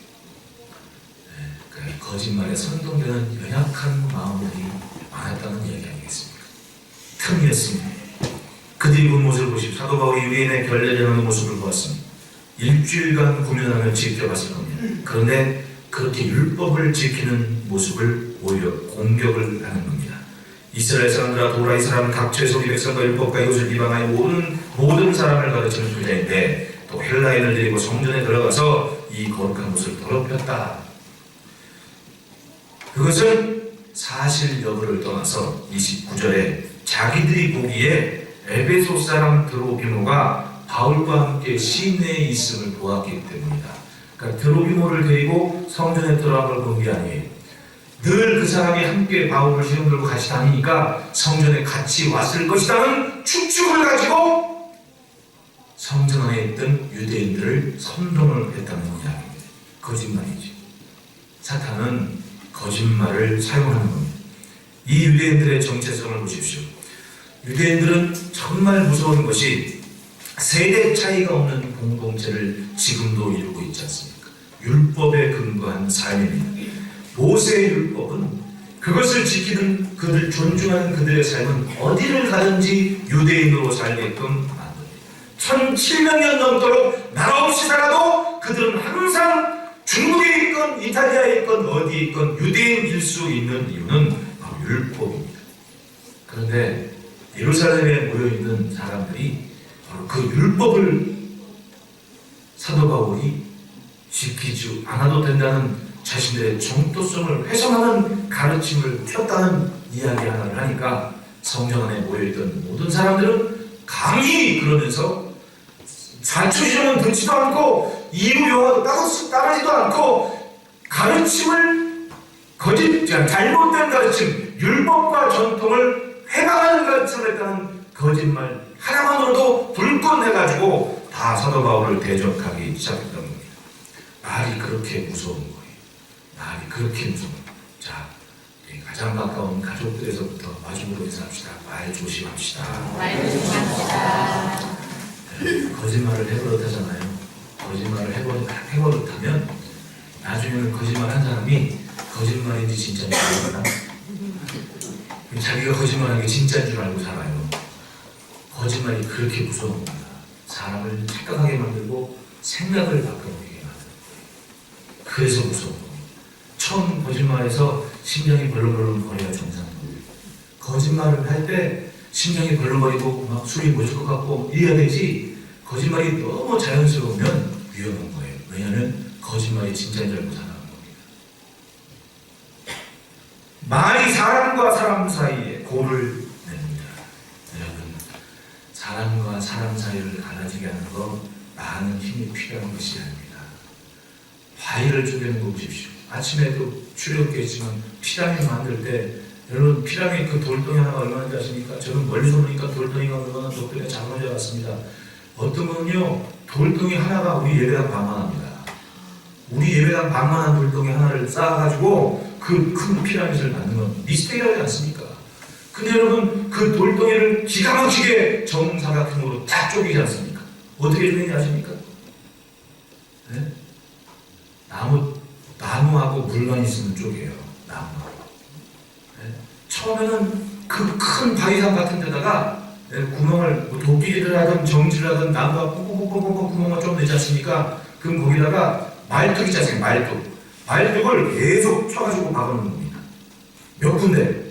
그러니까 거짓말에 선동되는 연약한 마음들이 많았다는 얘기 아니겠습니까? 틈이었습니다. 그들이 본 모습을 보십시오. 사도 바울이 유대인의 결례하는 모습을 보았습니다. 일주일간 구면하며 지켜봤을 겁니다. 그런데 그렇게 율법을 지키는 모습을 오히려 공격을 하는 겁니다. 이스라엘 사람들아 보라, 이 사람은 각처의 소리 백성과 율법과 이웃을 비방하여 모든 사람을 가르치는 교자인데 또 헬라인을 데리고 성전에 들어가서 이 거룩한 곳을 더럽혔다. 그것은 사실 여부를 떠나서 29절에 자기들이 보기에 에베소 사람 드로비모가 바울과 함께 시내에 있음을 보았기 때문이다. 그러니까 드로비모를 데리고 성전에 들어간 걸 본 게 아니에요. 늘 그 사람이 함께 바울을 시험 들고 같이 다니니까 성전에 같이 왔을 것이라는 추측을 가지고 성전 안에 있던 유대인들을 선동을 했다는 이야기입니다. 거짓말이지. 사탄은 거짓말을 사용하는 겁니다. 이 유대인들의 정체성을 보십시오. 유대인들은 정말 무서운 것이 세대 차이가 없는 공동체를 지금도 이루고 있지 않습니까? 율법에 근거한 삶입니다. 모세의 율법은 그것을 지키는 그들, 존중하는 그들의 삶은 어디를 가든지 유대인으로 살게끔 만듭니다. 1700년 넘도록 나라 없이 살아도 그들은 항상 중국에 있건 이탈리아에 있건 어디에 있건 유대인일 수 있는 이유는 바로 율법입니다. 그런데 예루살렘에 모여있는 사람들이 바로 그 율법을 사도 바울이 지키지 않아도 된다는 자신들의 정도성을 훼손하는 가르침을 폈다는 이야기 하나를 하니까 성전 안에 모여있던 모든 사람들은 강히 그러면서 자초지종은 듣지도 않고 이유 요하도 따르지도 않고 가르침을 잘못된 가르침, 율법과 전통을 해방하는 가르침을 했다는 거짓말 하나만으로도 불끈해가지고 다 사도 바울을 대적하기 시작했던 겁니다. 말이 그렇게 무서운 거예요. 말이 그렇게 무서운 거예요. 자, 가장 가까운 가족들에서부터 마지막으로 인사합시다. 말 조심합시다. 말 조심합시다. 거짓말을 해버릇하잖아요. 거짓말을 해버릇하면 나중에는 거짓말한 사람이 거짓말인지 진짜인지 모르나? 자기가 거짓말하는 게 진짜인 줄 알고 살아요. 거짓말이 그렇게 무서운 겁니다. 사람을 착각하게 만들고 생각을 바꿔보게 만들고 그래서 무서운 겁니다. 처음 거짓말해서 심장이 벌렁벌렁 거려야 정상입니다. 거짓말을 할 때 심장이 벌렁거리고 막 숨이 멎을 것 같고 이래야 되지, 거짓말이 너무 자연스러우면 위험한 거예요. 왜냐하면 거짓말이 진짜인 줄 알고 살아가는 겁니다. 말이 사람과 사람 사이에 골을 냅니다. 여러분, 사람과 사람 사이를 갈라지게 하는 건 많은 힘이 필요한 것이 아닙니다. 과일을 쪼개는 거 보십시오. 아침에도 출애굽했지만 피라미 만들 때 여러분 피라미드 그 돌덩이 하나가 얼마인지 아십니까? 저는 멀리서 보니까 돌덩이가 얼마나 돌덩이가 작은 줄 알았습니다. 어떤 분은요 돌덩이 하나가 우리 예배당 반만합니다. 우리 예배당 반만한 돌덩이 하나를 쌓아가지고 그 큰 피라미드를 만든 건 미스테리하지 않습니까? 근데 여러분 그 돌덩이를 기가 막히게 정사각형으로 딱 쪼개지 않습니까? 어떻게 쪼개는지 아십니까? 네? 나무하고 물만 있으면 쪼개요. 나무하고. 네? 처음에는 그 큰 바위산 같은 데다가 구멍을 도끼를 하든 정지를 하든 나무가 꾹꾹꾹꾹 구멍을 좀 내지 않습니까? 그럼 거기다가 말뚝 있지 않습니까? 말뚝을 계속 쳐가지고 박아놓는 겁니다. 몇 군데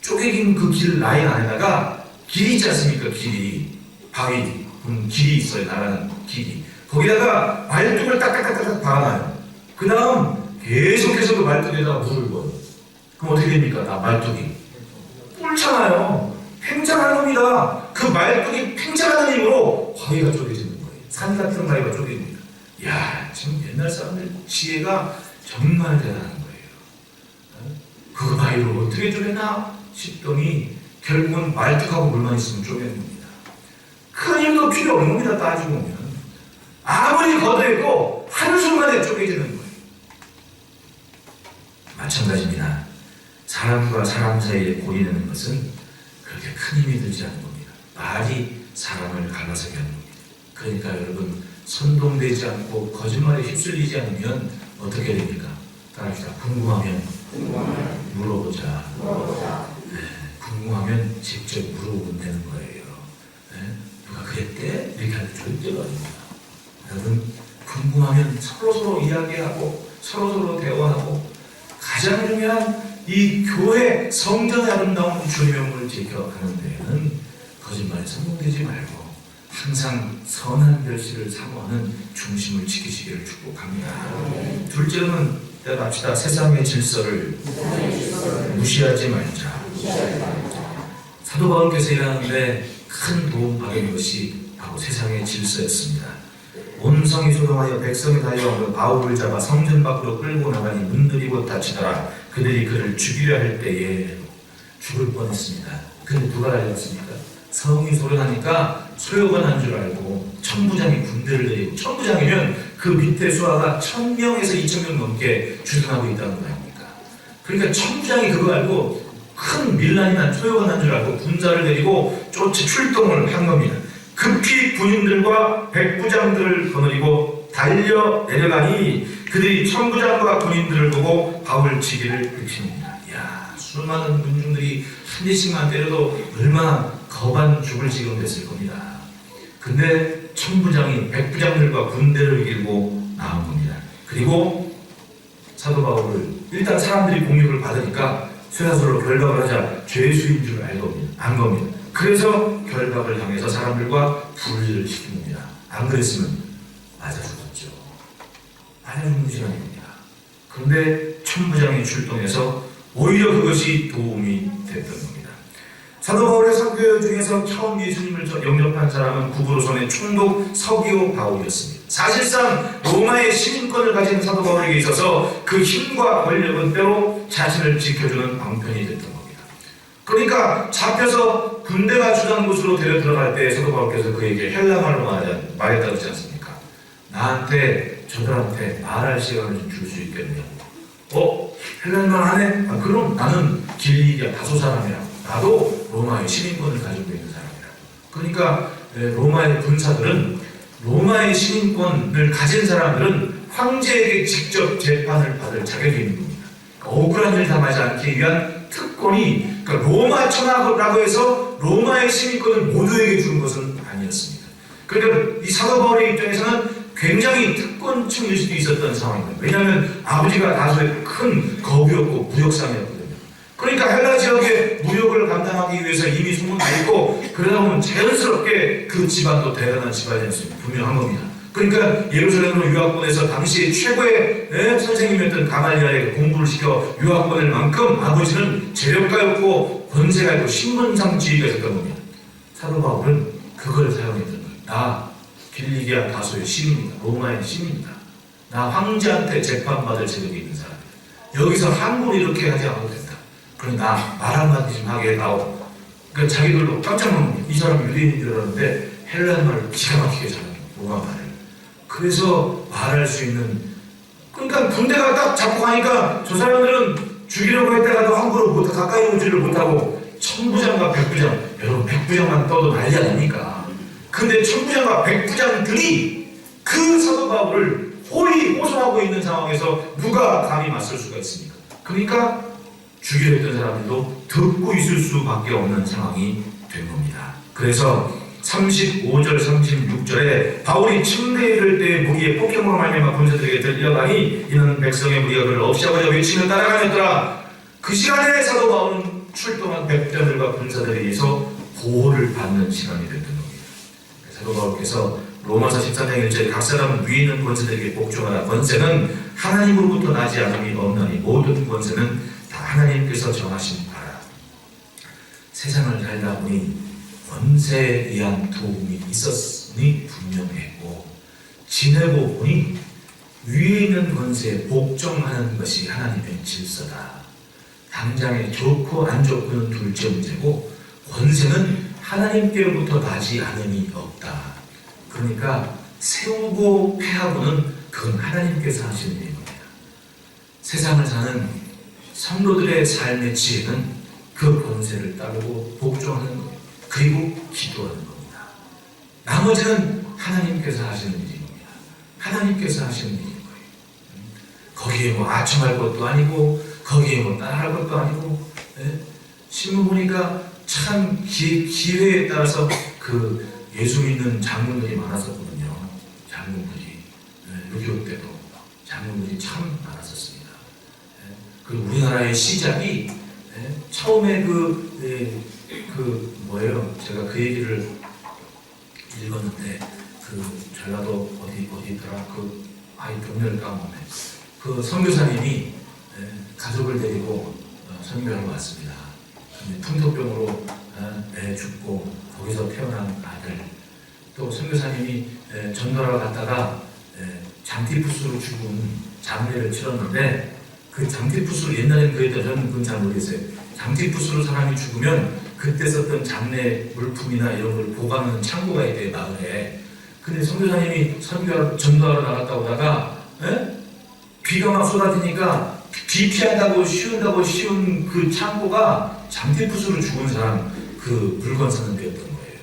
쪼개긴 그 길 라인 안에다가 길이 있지 않습니까? 길이 바위 길이 있어요. 나가는 길이 거기다가 말뚝을 딱딱딱딱 박아놔요. 그 다음 계속해서 그 말뚝에다가 물을 부어요. 그럼 어떻게 됩니까? 말뚝이 팽창해요. 팽창하는 겁니다. 그 말뚝이 팽창하는 힘으로 바위가 쪼개지는 거예요. 산 같은 바위가 쪼개집니다. 이야, 지금 옛날 사람들 지혜가 정말 대단한 거예요. 그 바위를 어떻게 쪼개나 싶더니 결국은 말뚝하고 물만 있으면 쪼개는 겁니다. 큰 힘도 필요 없는 겁니다. 따지고 보면 아무리 걷어내도 한순간에 쪼개지는 거예요. 마찬가지입니다. 사람과 사람 사이에 고리내는 것은 그렇게 큰 힘이 들지 않는 겁니다. 말이 사람을 갈라서게 하는 겁니다. 그러니까 여러분 선동되지 않고 거짓말에 휩쓸리지 않으면 어떻게 됩니까? 따라합시다. 궁금하면 물어보자. 네, 궁금하면 직접 물어보면 되는 거예요. 네, 누가 그랬대? 이렇게 하는 절대로 아닙니다. 여러분 궁금하면 서로서로 이야기하고 서로서로 대화하고 가장 중요한 이 교회 성전의 아름다운 주님의 몸을 지켜가는 데에는 거짓말에 성공되지 말고 항상 선한 결실을 사모하는 중심을 지키시기를 축복합니다. 둘째로는 합시다. 세상의 질서를 무시하지 말자. 사도 바울께서 일하는데 큰 도움 받은 것이 바로 세상의 질서였습니다. 온 성이 소동하여 백성이 달려와서 바울을 잡아 성전 밖으로 끌고 나가니 문들이 곧 닫히더라. 그들이 그를 죽이려 할 때에 죽을 뻔했습니다. 근데 누가 달려왔습니까? 성이 소련하니까 소요가 난 줄 알고 천부장이 군대를 내리고, 천부장이면 그 밑에 수하가 1000명에서 2000명 넘게 주둔하고 있다는 거 아닙니까? 그러니까 천부장이 그거 알고 큰 밀란이 난, 소요가 난 줄 알고 군사를 내리고 쫓아 출동을 한 겁니다. 급히 군인들과 백부장들을 거느리고 달려 내려가니 그들이 천부장과 군인들을 보고 바울 치기를 그칩니다. 이야, 수많은 군중들이 한 대씩만 때려도 얼마나 겁안 죽을 지경 됐을 겁니다. 근데 천부장이 백부장들과 군대를 이기고 나온 겁니다. 그리고 사도 바울을 일단 사람들이 공격을 받으니까 쇠사슬로 결박을 하자 죄수인 줄 안 겁니다. 그래서 결박을 향해서 사람들과 분리를 시킨 겁니다. 안 그랬으면 맞아 죽었죠. 맞아 죽는 시간입니다. 그런데 천부장이 출동해서 오히려 그것이 도움이 됐던 겁니다. 사도 바울의 선교 중에서 처음 예수님을 영접한 사람은 구브로선의 총독 서기오 바울이었습니다. 사실상 로마의 시민권을 가진 사도 바울에게 있어서 그 힘과 권력은 때로 자신을 지켜주는 방편이 됐던 겁니다. 그러니까 잡혀서 군대가 주둔한 곳으로 데려 들어갈 때 사도 바울께서 그에게 헬라말로 말했다고 하지 않습니까? 나한테 저들한테 말할 시간을 좀 줄 수 있겠냐고. 헬라말 하네? 그럼 나는 길리기아 다소 사람이라고. 나도 로마의 시민권을 가지고 있는 사람이라고. 그러니까 로마의 군사들은, 로마의 시민권을 가진 사람들은 황제에게 직접 재판을 받을 자격이 있는 겁니다. 억울한 일 당하지 않기 위한 특권이, 그러니까 로마 천하라고 해서 로마의 시민권을 모두에게 준 것은 아니었습니다. 그러니까 이 사도 바울의 입장에서는 굉장히 특권층일 수도 있었던 상황입니다. 왜냐하면 아버지가 다소의 큰 거부였고 무역상이었거든요. 그러니까 헬라 지역의 무역을 감당하기 위해서 이미 소문나 있고, 그러다 보면 자연스럽게 그 집안도 대단한 집안이었습니다. 분명한 겁니다. 그러니까 예루살렘으로 유학 보내서 당시 최고의 선생님이었던 가말리엘에게 공부를 시켜 유학 보낼 만큼 아버지는 재력가였고 권세가 있고 신분상 지위가 있었던 겁니다. 사도 바울은 그걸 사용했던 거예요. 나 길리기아 다소의 시민이다. 로마의 시민이다. 나 황제한테 재판받을 자격이 있는 사람이다. 여기서 함부로 이렇게 하지 않아도 된다. 그러나 말 한마디 좀 하게 해다오. 그러니까 자기들도 깜짝 놀랍니다. 이 사람이 유대인인 줄 알았는데 헬란 말을 기가 막히게 잘하는 로마 말을. 그래서 말할 수 있는, 그러니까 군대가 딱 잡고 가니까 저 사람들은 죽이려고 했다가도 함부로 못, 가까이 오지를 못하고 천부장과 백부장, 여러분 백부장만 떠도 난리가 납니까? 근데 천부장과 백부장들이 그 사도 바울을 호의 호소하고 있는 상황에서 누가 감히 맞설 수가 있습니까? 그러니까 죽이려 했던 사람들도 듣고 있을 수밖에 없는 상황이 된 겁니다. 그래서 35절 36절에 바울이 침대에 이를 때 무기의 폭행으로 말미암아 군사들에게 들려가니 이는 백성의 무리가 그를 없애고자 외치며 따라가였더라. 그 시간에 사도 바울은 출동한 백부장들과 군사들에 의해서 보호를 받는 시간이 됐던 겁니다. 사도 바울께서 로마서 13장 1절에 각 사람은 위에 있는 권세들에게 복종하라. 권세는 하나님으로부터 나지 않음이 없나니 모든 권세는 다 하나님께서 정하신 바라. 세상을 살다 보니 권세에 의한 도움이 있었으니 분명했고, 지내고 보니 위에 있는 권세에 복종하는 것이 하나님의 질서다. 당장에 좋고 안 좋고는 둘째 문제고 권세는 하나님께로부터 나지 않음이 없다. 그러니까 세우고 패하고는 그건 하나님께서 하시는 일입니다. 세상을 사는 성도들의 삶의 지혜는 그 권세를 따르고 복종하는 겁니다. 그리고 기도하는 겁니다. 나머지는 하나님께서 하시는 일인 겁니다. 하나님께서 하시는 일인 거예요. 거기에 뭐 아첨할 것도 아니고 거기에 뭐 따라할 것도 아니고. 신문 보니까 참 기회에 따라서 그 예수 믿는 장군들이 많았었거든요. 장군들이 6.25 때도 장군들이 참 많았었습니다. 그리고 우리나라의 시작이 처음에 뭐예요? 제가 그 얘기를 읽었는데 그 전라도 어디더라? 병렬 가문에 그 선교사님이 가족을 데리고 선교하러 왔습니다. 근데 풍토병으로 죽고 거기서 태어난 아들, 또 선교사님이 전도하러 갔다가 장티푸스로 죽은 장례를 치렀는데 그 장티푸스로 옛날에는 그랬던 저는 그건 잘 모르겠어요. 장티푸스로 사람이 죽으면 그때 썼던 장례 물품이나 이런 걸 보관하는 창고가 있대요, 마을에. 근데 선교사님이 전도하러 나갔다 오다가 비가 막 쏟아지니까 비 피한다고 씌운 그 창고가 장티푸스로 죽은 사람 그 물건 사는 데였던 거예요.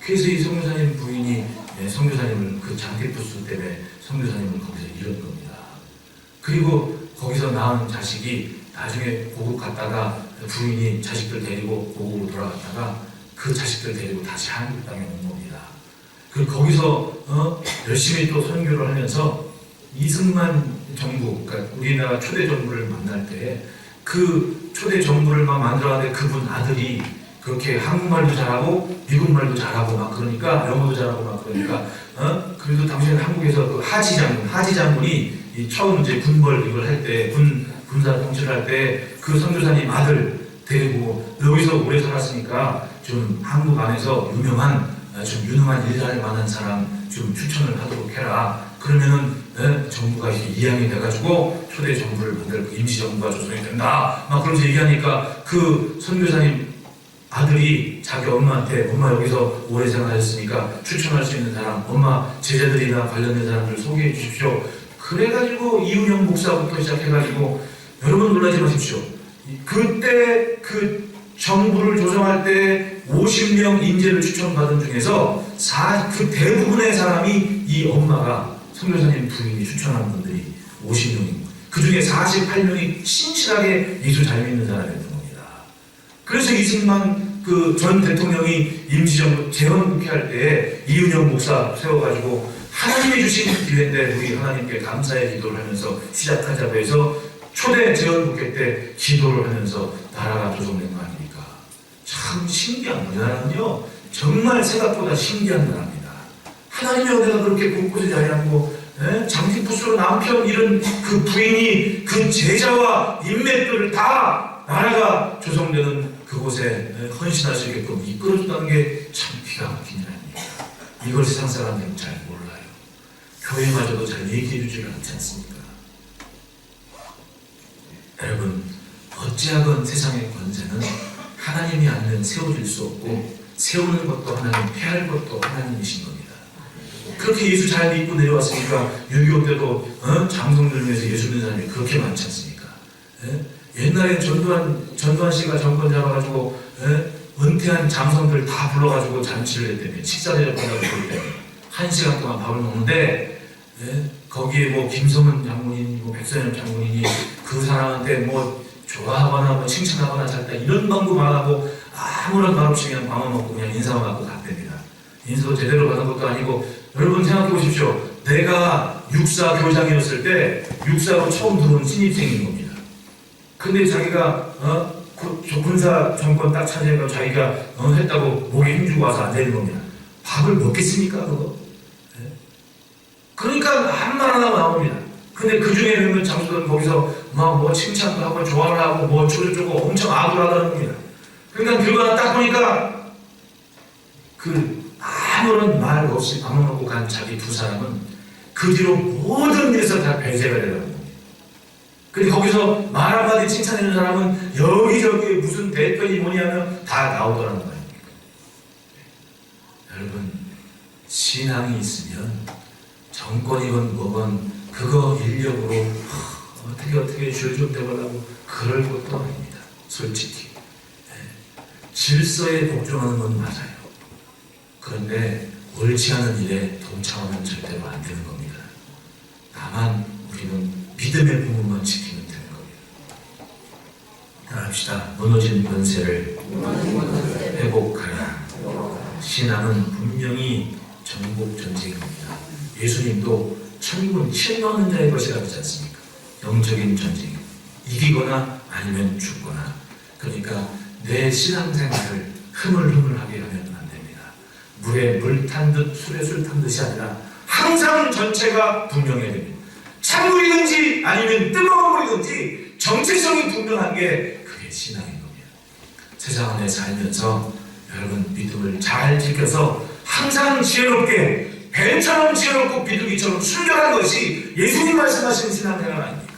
그래서 이 선교사님 부인이 선교사님을 그 장티푸스 때문에 선교사님을 거기서 잃은 겁니다. 그리고 거기서 낳은 자식이 나중에 고국 갔다가 부인이 자식들 데리고 고국으로 돌아갔다가 그 자식들 데리고 다시 한국 땅에 온 겁니다. 그리고 거기서 열심히 또 선교를 하면서 이승만 정부, 그러니까 우리나라 초대 정부를 만날 때 그 초대 정부를 막 만들어가는데 그분 아들이 그렇게 한국말도 잘하고 미국말도 잘하고 막 그러니까 영어도 잘하고 막 그러니까 그래도 당시에는 한국에서 그 하지 장군이 이 처음 이제 군벌 이걸 할 때 군사 통치를 할 때 그 선교사님 아들 데리고 여기서 오래 살았으니까 좀 한국 안에서 좀 유능한 일을 할 만한 사람 좀 추천을 하도록 해라. 그러면은 정부가 이제 이양이 돼가지고 초대 정부를 만들고 임시 정부가 조성이 된다. 막 그러면서 얘기하니까 그 선교사님 아들이 자기 엄마한테 엄마 여기서 오래 생활하셨으니까 추천할 수 있는 사람, 엄마 제자들이나 관련된 사람들 소개해 주십시오. 그래가지고 이은영 목사부터 시작해가지고 여러분 놀라지 마십시오. 그때 그 정부를 조성할 때 50명 인재를 추천받은 중에서 그 대부분의 사람이 이 엄마가 선교사님 부인이 추천한 분들이 50명이고 그 중에 48명이 신실하게 예수 잘 믿는 사람이었던 겁니다. 그래서 이승만 그 전 대통령이 임시정부 재헌국회 때 이은영 목사 세워가지고 하나님이 주신 기회인데 우리 하나님께 감사의 기도를 하면서 시작하자고 해서 초대 재헌국회 때 기도를 하면서 나라가 조성된 거 아닙니까? 참 신기한 우리나라는요 정말 생각보다 신기한 나라입니다. 하나님의 은혜가 그렇게 곳곳에 자리하고 장티푸스로 남편 이런 그 부인이 그 제자와 인맥들을 다 나라가 조성되는 그곳에 헌신할 수 있게끔 이끌어준다는 게 참 기가 막힌 일입니다. 이걸 세상 사람들은 잘 몰라요. 교회마저도 잘 얘기해 주지를 않지 않습니까? 여러분 어찌하건 세상의 권세는 하나님이 아니면 세워질 수 없고 세우는 것도 하나님, 폐할 것도 하나님이신 겁니다. 그렇게 예수 잘 믿고 내려왔으니까 6.25 때도 장성들을 위해서 예수 믿는 사람이 그렇게 많지 않습니까? 옛날에 전두환 씨가 정권 잡아가지고 은퇴한 장성들 다 불러가지고 잔치를 했다며, 식사를 했다고 그럴 때 1시간 동안 밥을 먹는데 거기에 뭐 김성은 장군이니 뭐 백선엽 장군이니 그 사람한테 뭐 좋아하거나 뭐 칭찬하거나 잘다 이런 방법 안 하고 아무런 말 없이 그냥 밥만 먹고 그냥 인사만 받고 갔답니다. 인사도 제대로 받은 것도 아니고, 여러분 생각해 보십시오. 내가 육사 교장이었을 때 육사로 처음 들어온 신입생인 겁니다. 근데 자기가 군사 정권 딱 차지해서 자기가 했다고 목에 힘주고 와서 앉아있는 겁니다. 밥을 먹겠습니까 그거? 그러니까 한 말 안 하고 나옵니다. 근데 그 중에 있는 장수들은 거기서 막 뭐 칭찬도 하고 좋아를 하고 뭐 저쩌고 엄청 악을 하다는 겁니다. 그러니까 결과는 딱 보니까 그 아무런 말 없이 밥만 먹고 간 자기 두 사람은 그 뒤로 모든 일에서 다 배제가 되더라는 겁니다. 근데 거기서 말 한마디 칭찬해주는 사람은 여기저기 무슨 대표니 뭐니 하면 다 나오더라는 거 아닙니까? 여러분, 신앙이 있으면 정권이건 뭐건 그거 인력으로 어떻게 줄 좀 대보려고 그럴 것도 아닙니다. 솔직히 질서에 복종하는 건 맞아요. 그런데 옳지 않은 일에 동참하면 절대로 안 되는 겁니다. 다만 우리는 믿음의 부분만 지키면 되는 겁니다. 따라합시다. 무너진 권세를 회복하라. 신앙은 분명히 정복 전쟁입니다. 예수님도 천국은 실망하는 자의 것이라 하지 않습니까? 영적인 전쟁. 이기거나 아니면 죽거나. 그러니까 내 신앙생활을 흐물흐물하게 하면 안 됩니다. 물에 물 탄 듯 술에 술 탄 듯이 아니라 항상 전체가 분명해야 됩니다. 찬물이든지 아니면 뜨거운 물이든지 정체성이 분명한 게 그게 신앙인 겁니다. 세상 안에 살면서 여러분 믿음을 잘 지켜서 항상 지혜롭게, 뱀처럼 지혜롭고 비둘기처럼 순결한 것이 예수님 말씀하시는 신앙생활 아닙니까?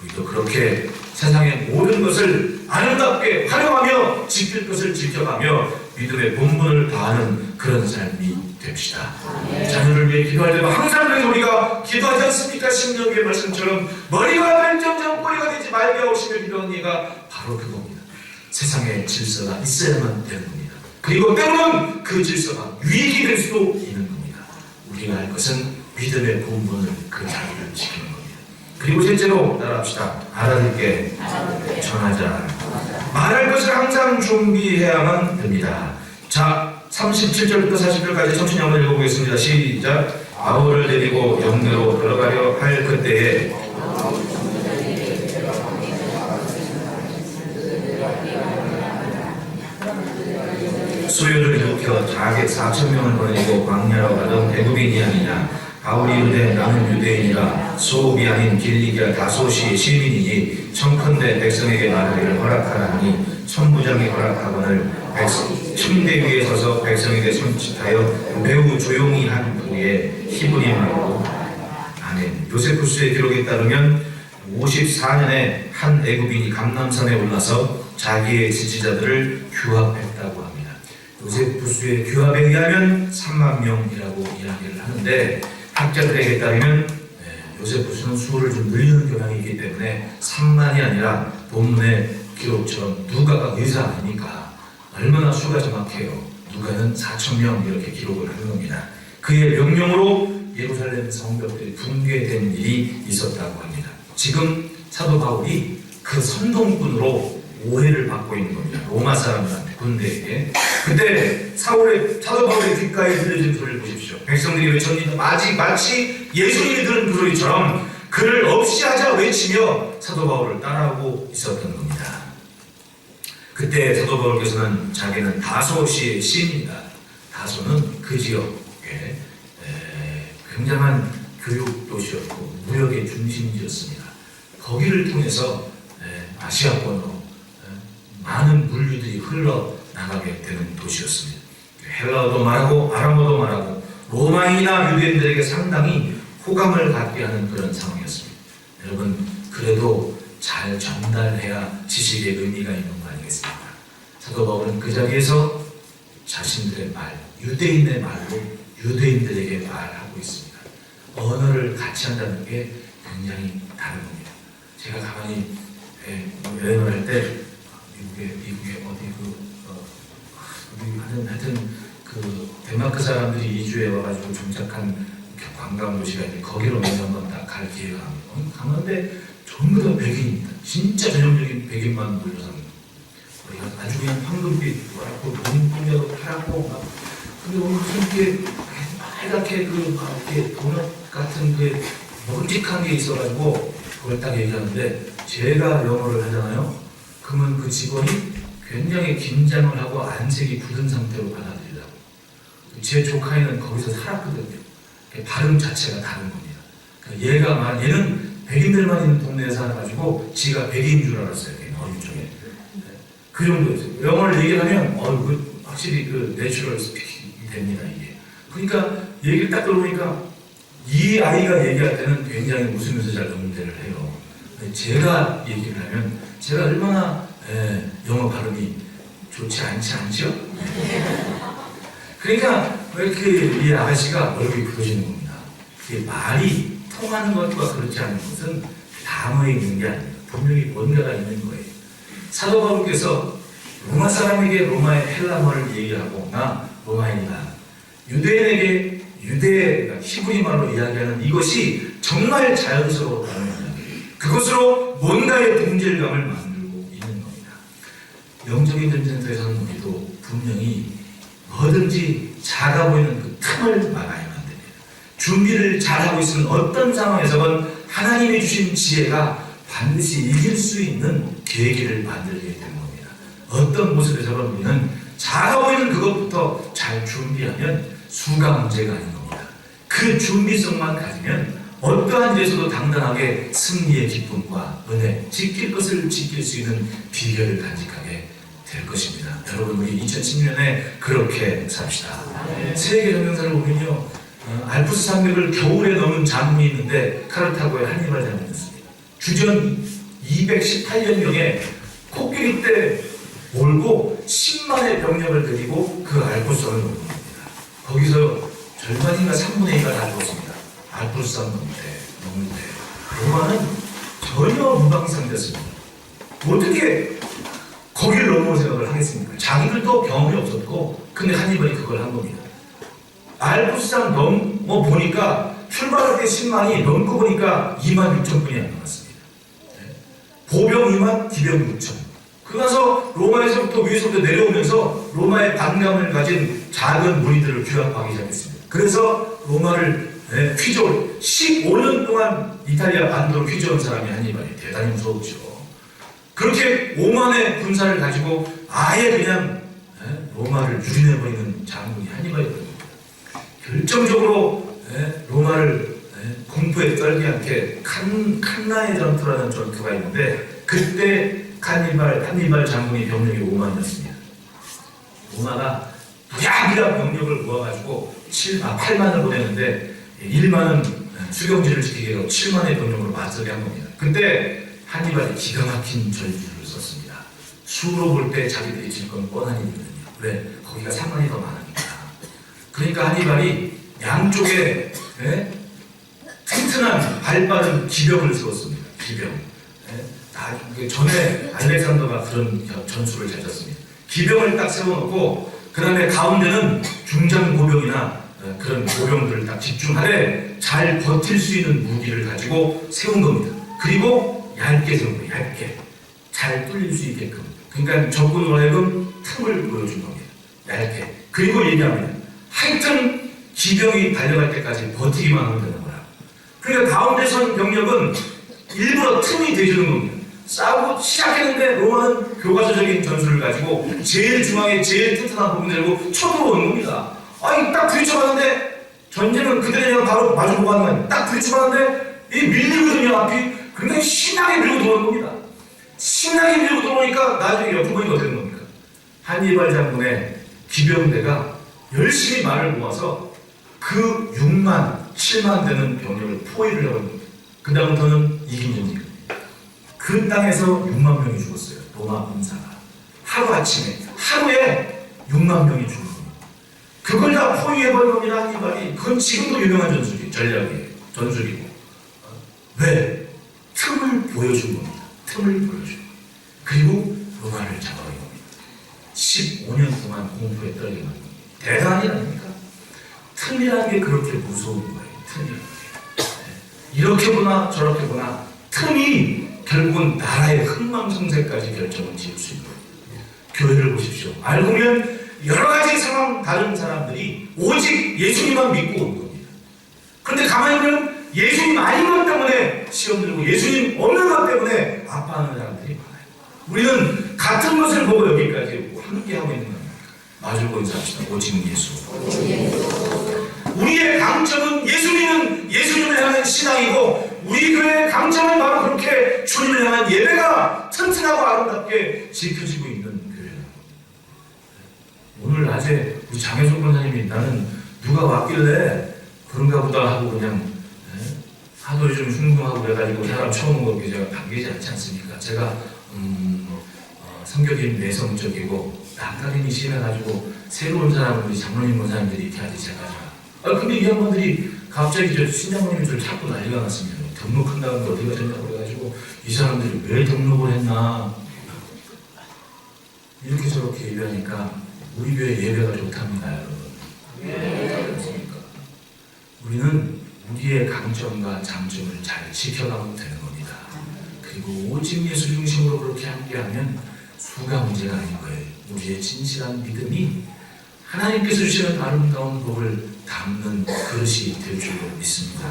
우리도 그렇게 세상의 모든 것을 아름답게 활용하며 지킬 것을 지켜가며 믿음의 본분을 다하는 그런 삶이 됩시다. 자녀를 위해 기도할 때도 항상 그래서 우리가 기도하지 않습니까? 신명기의 말씀처럼 머리가 벨점점 꼬리가 되지 말게 하시며 기도하는 이가 바로 그겁니다. 세상에 질서가 있어야만 되는 겁니다. 그리고 때로는 그 질서가 위익이 될 수도 있는 겁니다. 우리가 할 것은 믿음의 본분을 그 자리를 지키는 겁니다. 그리고 셋째로 따라합시다. 알아듣게 전하자. 말할 것을 항상 준비해야만 됩니다. 자, 37절부터 40절까지 천천히 한번 읽어보겠습니다. 시작. 바울을 데리고 영내로 들어가려 할 그때에 수요를 일으켜 자객 4,000명을 보내고 광야로 가던 대국인이 아니냐. 바울이 이르되 나는 유대인이라 소읍이 아닌 길리기아 다소시의 시민이니 청컨대 백성에게 말하기를 허락하라 하니 천부장이 허락하거늘 침대 위에 서서 백성에게 손짓하여 매우 조용히 한 후에 히브리 말로 아멘. 요세푸스의 기록에 따르면 54년에 한 애굽인이 감남산에 올라서 자기의 지지자들을 규합했다고 합니다. 요세푸스의 규합에 의하면 3만 명이라고 이야기를 하는데, 학자들에게 따르면 요세푸스는 수를 좀 늘리는 경향이 있기 때문에 3만이 아니라 본문의 기록처럼 누가가 의사 아닙니까? 얼마나 수가 정확해요. 누가는 4,000명 이렇게 기록을 하는 겁니다. 그의 명령으로 예루살렘 성벽들이 붕괴된 일이 있었다고 합니다. 지금 사도 바울이 그 선동꾼으로 오해를 받고 있는 겁니다. 로마 사람들한테, 군대에게. 그때 사도 바울의 귓가에 들려진 소리를 보십시오. 백성들이 외쳤는데 마치 예수님이 들은 그 소리처럼 그를 없이 하자 외치며 사도 바울을 따라오고 있었던 겁니다. 그때 사도 바울께서는 자기는 다소시의 시인입니다. 다소는 그 지역에 굉장한 교육 도시였고 무역의 중심지였습니다. 거기를 통해서 아시아권으로 많은 물류들이 흘러나가게 되는 도시였습니다. 헬라어도 말하고 아람어도 말하고 로마인이나 유대인들에게 상당히 호감을 갖게 하는 그런 상황이었습니다. 여러분, 그래도 잘 전달해야 지식의 의미가 있는 거 아니겠습니까? 사도 바울은 그 자리에서 자신들의 말, 유대인의 말로 유대인들에게 말하고 있습니다. 언어를 같이 한다는 게 굉장히 다른 겁니다. 제가 가만히 여행을 할 때 미국에 하여튼 그 덴마크 사람들이 이주해 와가지고 정착한 관광 도시가 있는데 거기로 먼저 한번 딱 갈 기회가 가는데 전부 다 백인입니다. 진짜 전형적인 백인만 몰려 삽니다. 우리가 아주 그냥 황금빛 노랗고 눈동자도 파랗고 막 근데 오늘 무슨 게 빨갛게 이렇게 도넛 같은 그 묵직한 게 있어가지고 그걸 딱 얘기하는데 제가 영어를 하잖아요. 그러면 그 직원이 굉장히 긴장을 하고 안색이 굳은 상태로 받아들이려고. 제 조카애는 거기서 살았거든요. 발음 자체가 다른 겁니다. 그러니까 얘는 백인들만 있는 동네에 살아가지고 지가 백인인 줄 알았어요. 어린 쪽에. 그 정도였어요. 영어를 얘기하면 확실히 그 내추럴 스피킹이 됩니다. 이게. 그러니까 얘기를 딱 들어보니까 이 아이가 얘기할 때는 굉장히 웃으면서 잘 응대를 해요. 제가 얘기를 하면 제가 얼마나 영어 발음이 좋지 않죠? 그러니까 왜 이렇게 이 아가씨가 얼굴이 굳어지는 겁니다. 말이 통하는 것과 그렇지 않은 것은 단어에 있는 게 아닙니다. 분명히 뭔가가 있는 거예요. 사도 바울께서 로마 사람에게 로마의 헬라어를 얘기하고 나 로마인이다. 유대인에게 그러니까 히브리 말로 이야기하는 이것이 정말 자연스러웠다는 이야기. 그것으로 뭔가의 동질감을 만들고 있는 겁니다. 영적인 전쟁터에서는 우리도 분명히 뭐든지 작아 보이는 그 틈을 막아야만 됩니다. 준비를 잘하고 있으면 어떤 상황에서건 하나님이 주신 지혜가 반드시 이길 수 있는 계기를 만들게 되는 겁니다. 어떤 모습에서건 우리는 작아 보이는 그것부터 잘 준비하면 수가 문제가 아닌 겁니다. 그 준비성만 가지면 어떠한 일에서도 당당하게 승리의 기쁨과 은혜, 지킬 것을 지킬 수 있는 비결을 간직하게 될 것입니다. 여러분 우리 2010년에 그렇게 삽시다. 세계 정명사를 보면요, 알프스 산맥을 겨울에 넘은 장군이 있는데 카르타고의 한니발 장군이었습니다. 주전 218년경에 코끼리 때 몰고 10만의 병력을 데리고 그 알프스산을 넘은 겁니다. 거기서 절반인가 3분의 2가 다 죽었습니다. 알프스산 넘는데 로마는 전혀 무방상됐습니다. 어떻게 거기를 넘어올 생각을 하겠습니까? 자기들도 경험이 없었고 근데 한니발이 그걸 한 겁니다. 알프스산 넘어 보니까 출발할 때 10만이 넘고 보니까 26,000분이 안 남았습니다. 보병 2만, 기병 6천. 그러면서 로마에서부터 위에서부터 내려오면서 로마의 반감을 가진 작은 무리들을 규합하기 시작했습니다. 그래서 로마를 휘저을 15년 동안 이탈리아 반도를 휘저은 사람이 한니발이 대단히 무서웠죠. 그렇게 5만의 군사를 가지고 아예 그냥 로마를 유린해버리는 장군이 한니발이거든요. 결정적으로 로마를 공포에 떨게 않게 칸나의 전투라는 전투가 있는데 그때 한니발 장군이 병력이 5만이었습니다. 로마가 부랴부랴 병력을 모아가지고 8만을 보내는데 1만은 수경지를 지키기 위해서 7만의 병력으로 맞서게 한 겁니다. 그때 한니발이 기가 막힌 전술을 썼습니다. 수로 볼 때 자기들이 질 건 뻔한 일이거든요. 왜? 거기가 3만이 더 많으니까. 그러니까 한니발이 양쪽에 튼튼한 발빠른 기병을 세웠습니다. 기병. 전에 알렉산더가 그런 전술을 잘 짰습니다. 기병을 딱 세워놓고 그 다음에 가운데는 중장보병이나 그런 보병들을 딱 집중하되 잘 버틸 수 있는 무기를 가지고 세운 겁니다. 그리고 얇게 세운 거예요. 얇게. 잘 뚫릴 수 있게끔. 그러니까 적군으로 하여금 틈을 보여준 겁니다. 얇게. 그리고 얘기합니다. 하여튼 기병이 달려갈 때까지 버티기만 하면 되는 거라. 그러니까 가운데 선 병력은 일부러 틈이 돼주는 겁니다. 싸우고 시작했는데 로마는 교과서적인 전술을 가지고 제일 중앙에 제일 튼튼한 부분을 들고 쳐들어오는 겁니다. 아니 딱 부딪혀봤는데 전쟁은 그들이랑 바로 마주보고 하는 거예요. 딱 부딪혀봤는데 이 밀리거든요. 앞이. 굉장히 신나게 밀고 들어오는 겁니다. 신나게 밀고 들어오니까 나중에 옆에 보니까 어떻게 된 겁니까? 한니발 장군의 기병대가 열심히 말을 모아서 그 6만, 7만 되는 병력을 포위를 해버린 겁니다. 그 다음부터는 이긴 전쟁입니다. 그 땅에서 6만 명이 죽었어요. 로마 군사가 하루아침에 하루에 6만 명이 죽은 겁니다. 그걸 다 포위해버린 겁니다. 한니발이. 그건 지금도 유명한 전략이에요. 전술이고. 왜? 틈을 보여준 겁니다. 틈을 보여준. 그리고 로마를 잡아버린 겁니다. 15년 동안 공포에 떨게 만든 겁니다. 대단한 일 아닙니까? 틈이라는 게 그렇게 무서운 거예요. 틈이라는 게. 이렇게 보나 저렇게 보나 틈이 결국은 나라의 흥망성쇠까지 결정을 지을 수 있는 거예요. 교회를 보십시오. 알고 보면 여러 가지 상황 다른 사람들이 오직 예수님만 믿고 온 겁니다. 그런데 가만히 보면 예수님 아닌 것 때문에 시험 들고 예수님 없는 것 때문에 아파하는 사람들이 많아요. 우리는 같은 것을 보고 여기까지 함께하고 있는 겁니다. 마주보고 인사합시다. 오직 예수. 우리의 강점은 예수님은 예수님을 향한 신앙이고 우리 교회의 강점은 바로 그렇게 주님을 향한 예배가 튼튼하고 아름답게 지켜지고 있는 교회입니다. 오늘 낮에 우리 장혜석 권사님이 나는 누가 왔길래 그런가 보다 하고 그냥 하도 좀 흉흉하고 그래가지고 사람 처음 온 거 제가 반기지 않지 않습니까? 제가 성격이 내성적이고 낯가림이 심해가지고 새로운 사람 우리 장로님 권사님들이 이렇게 하지 제가 근데 이 양반들이 갑자기 저 신장로님이 저를 자꾸 난리가 났습니다. 등록한다는데 어디 가셨냐고 그래가지고 이 사람들이 왜 등록을 했나 이렇게 저렇게 얘기하니까 우리 교회 예배가 좋답니다 여러분. 그렇습니까? 우리는 우리의 강점과 장점을 잘 지켜가면 되는 겁니다. 그리고 오직 예수 중심으로 그렇게 함께하면 수가 문제가 아닌 거예요. 우리의 진실한 믿음이 하나님께서 주시는 아름다운 복을 담는 그릇이 될 줄로 믿습니다.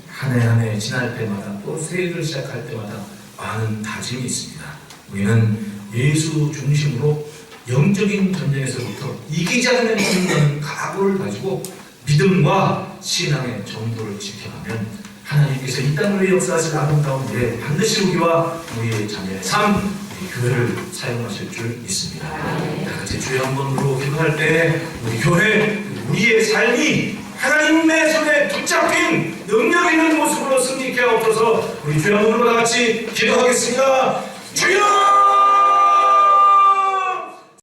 한 해 한 해 지날 때마다 또 새해를 시작할 때마다 많은 다짐이 있습니다. 우리는 예수 중심으로 영적인 전쟁에서부터 이기지 않으면 죽는다는 각오를 가지고 믿음과 신앙의 정도를 지켜가면 하나님께서 이 땅을 위해 역사하실 아름다운 일에 반드시 우리와 우리의 자녀의 삶, 우리 교회를 사용하실 줄 믿습니다. 다 같이 주여 한 번으로 기도할 때 우리 교회, 우리의 삶이 하나님의 손에 붙잡힌 능력 있는 모습으로 승리케 하옵소서. 우리 주여 한 번으로 다 같이 기도하겠습니다. 주여!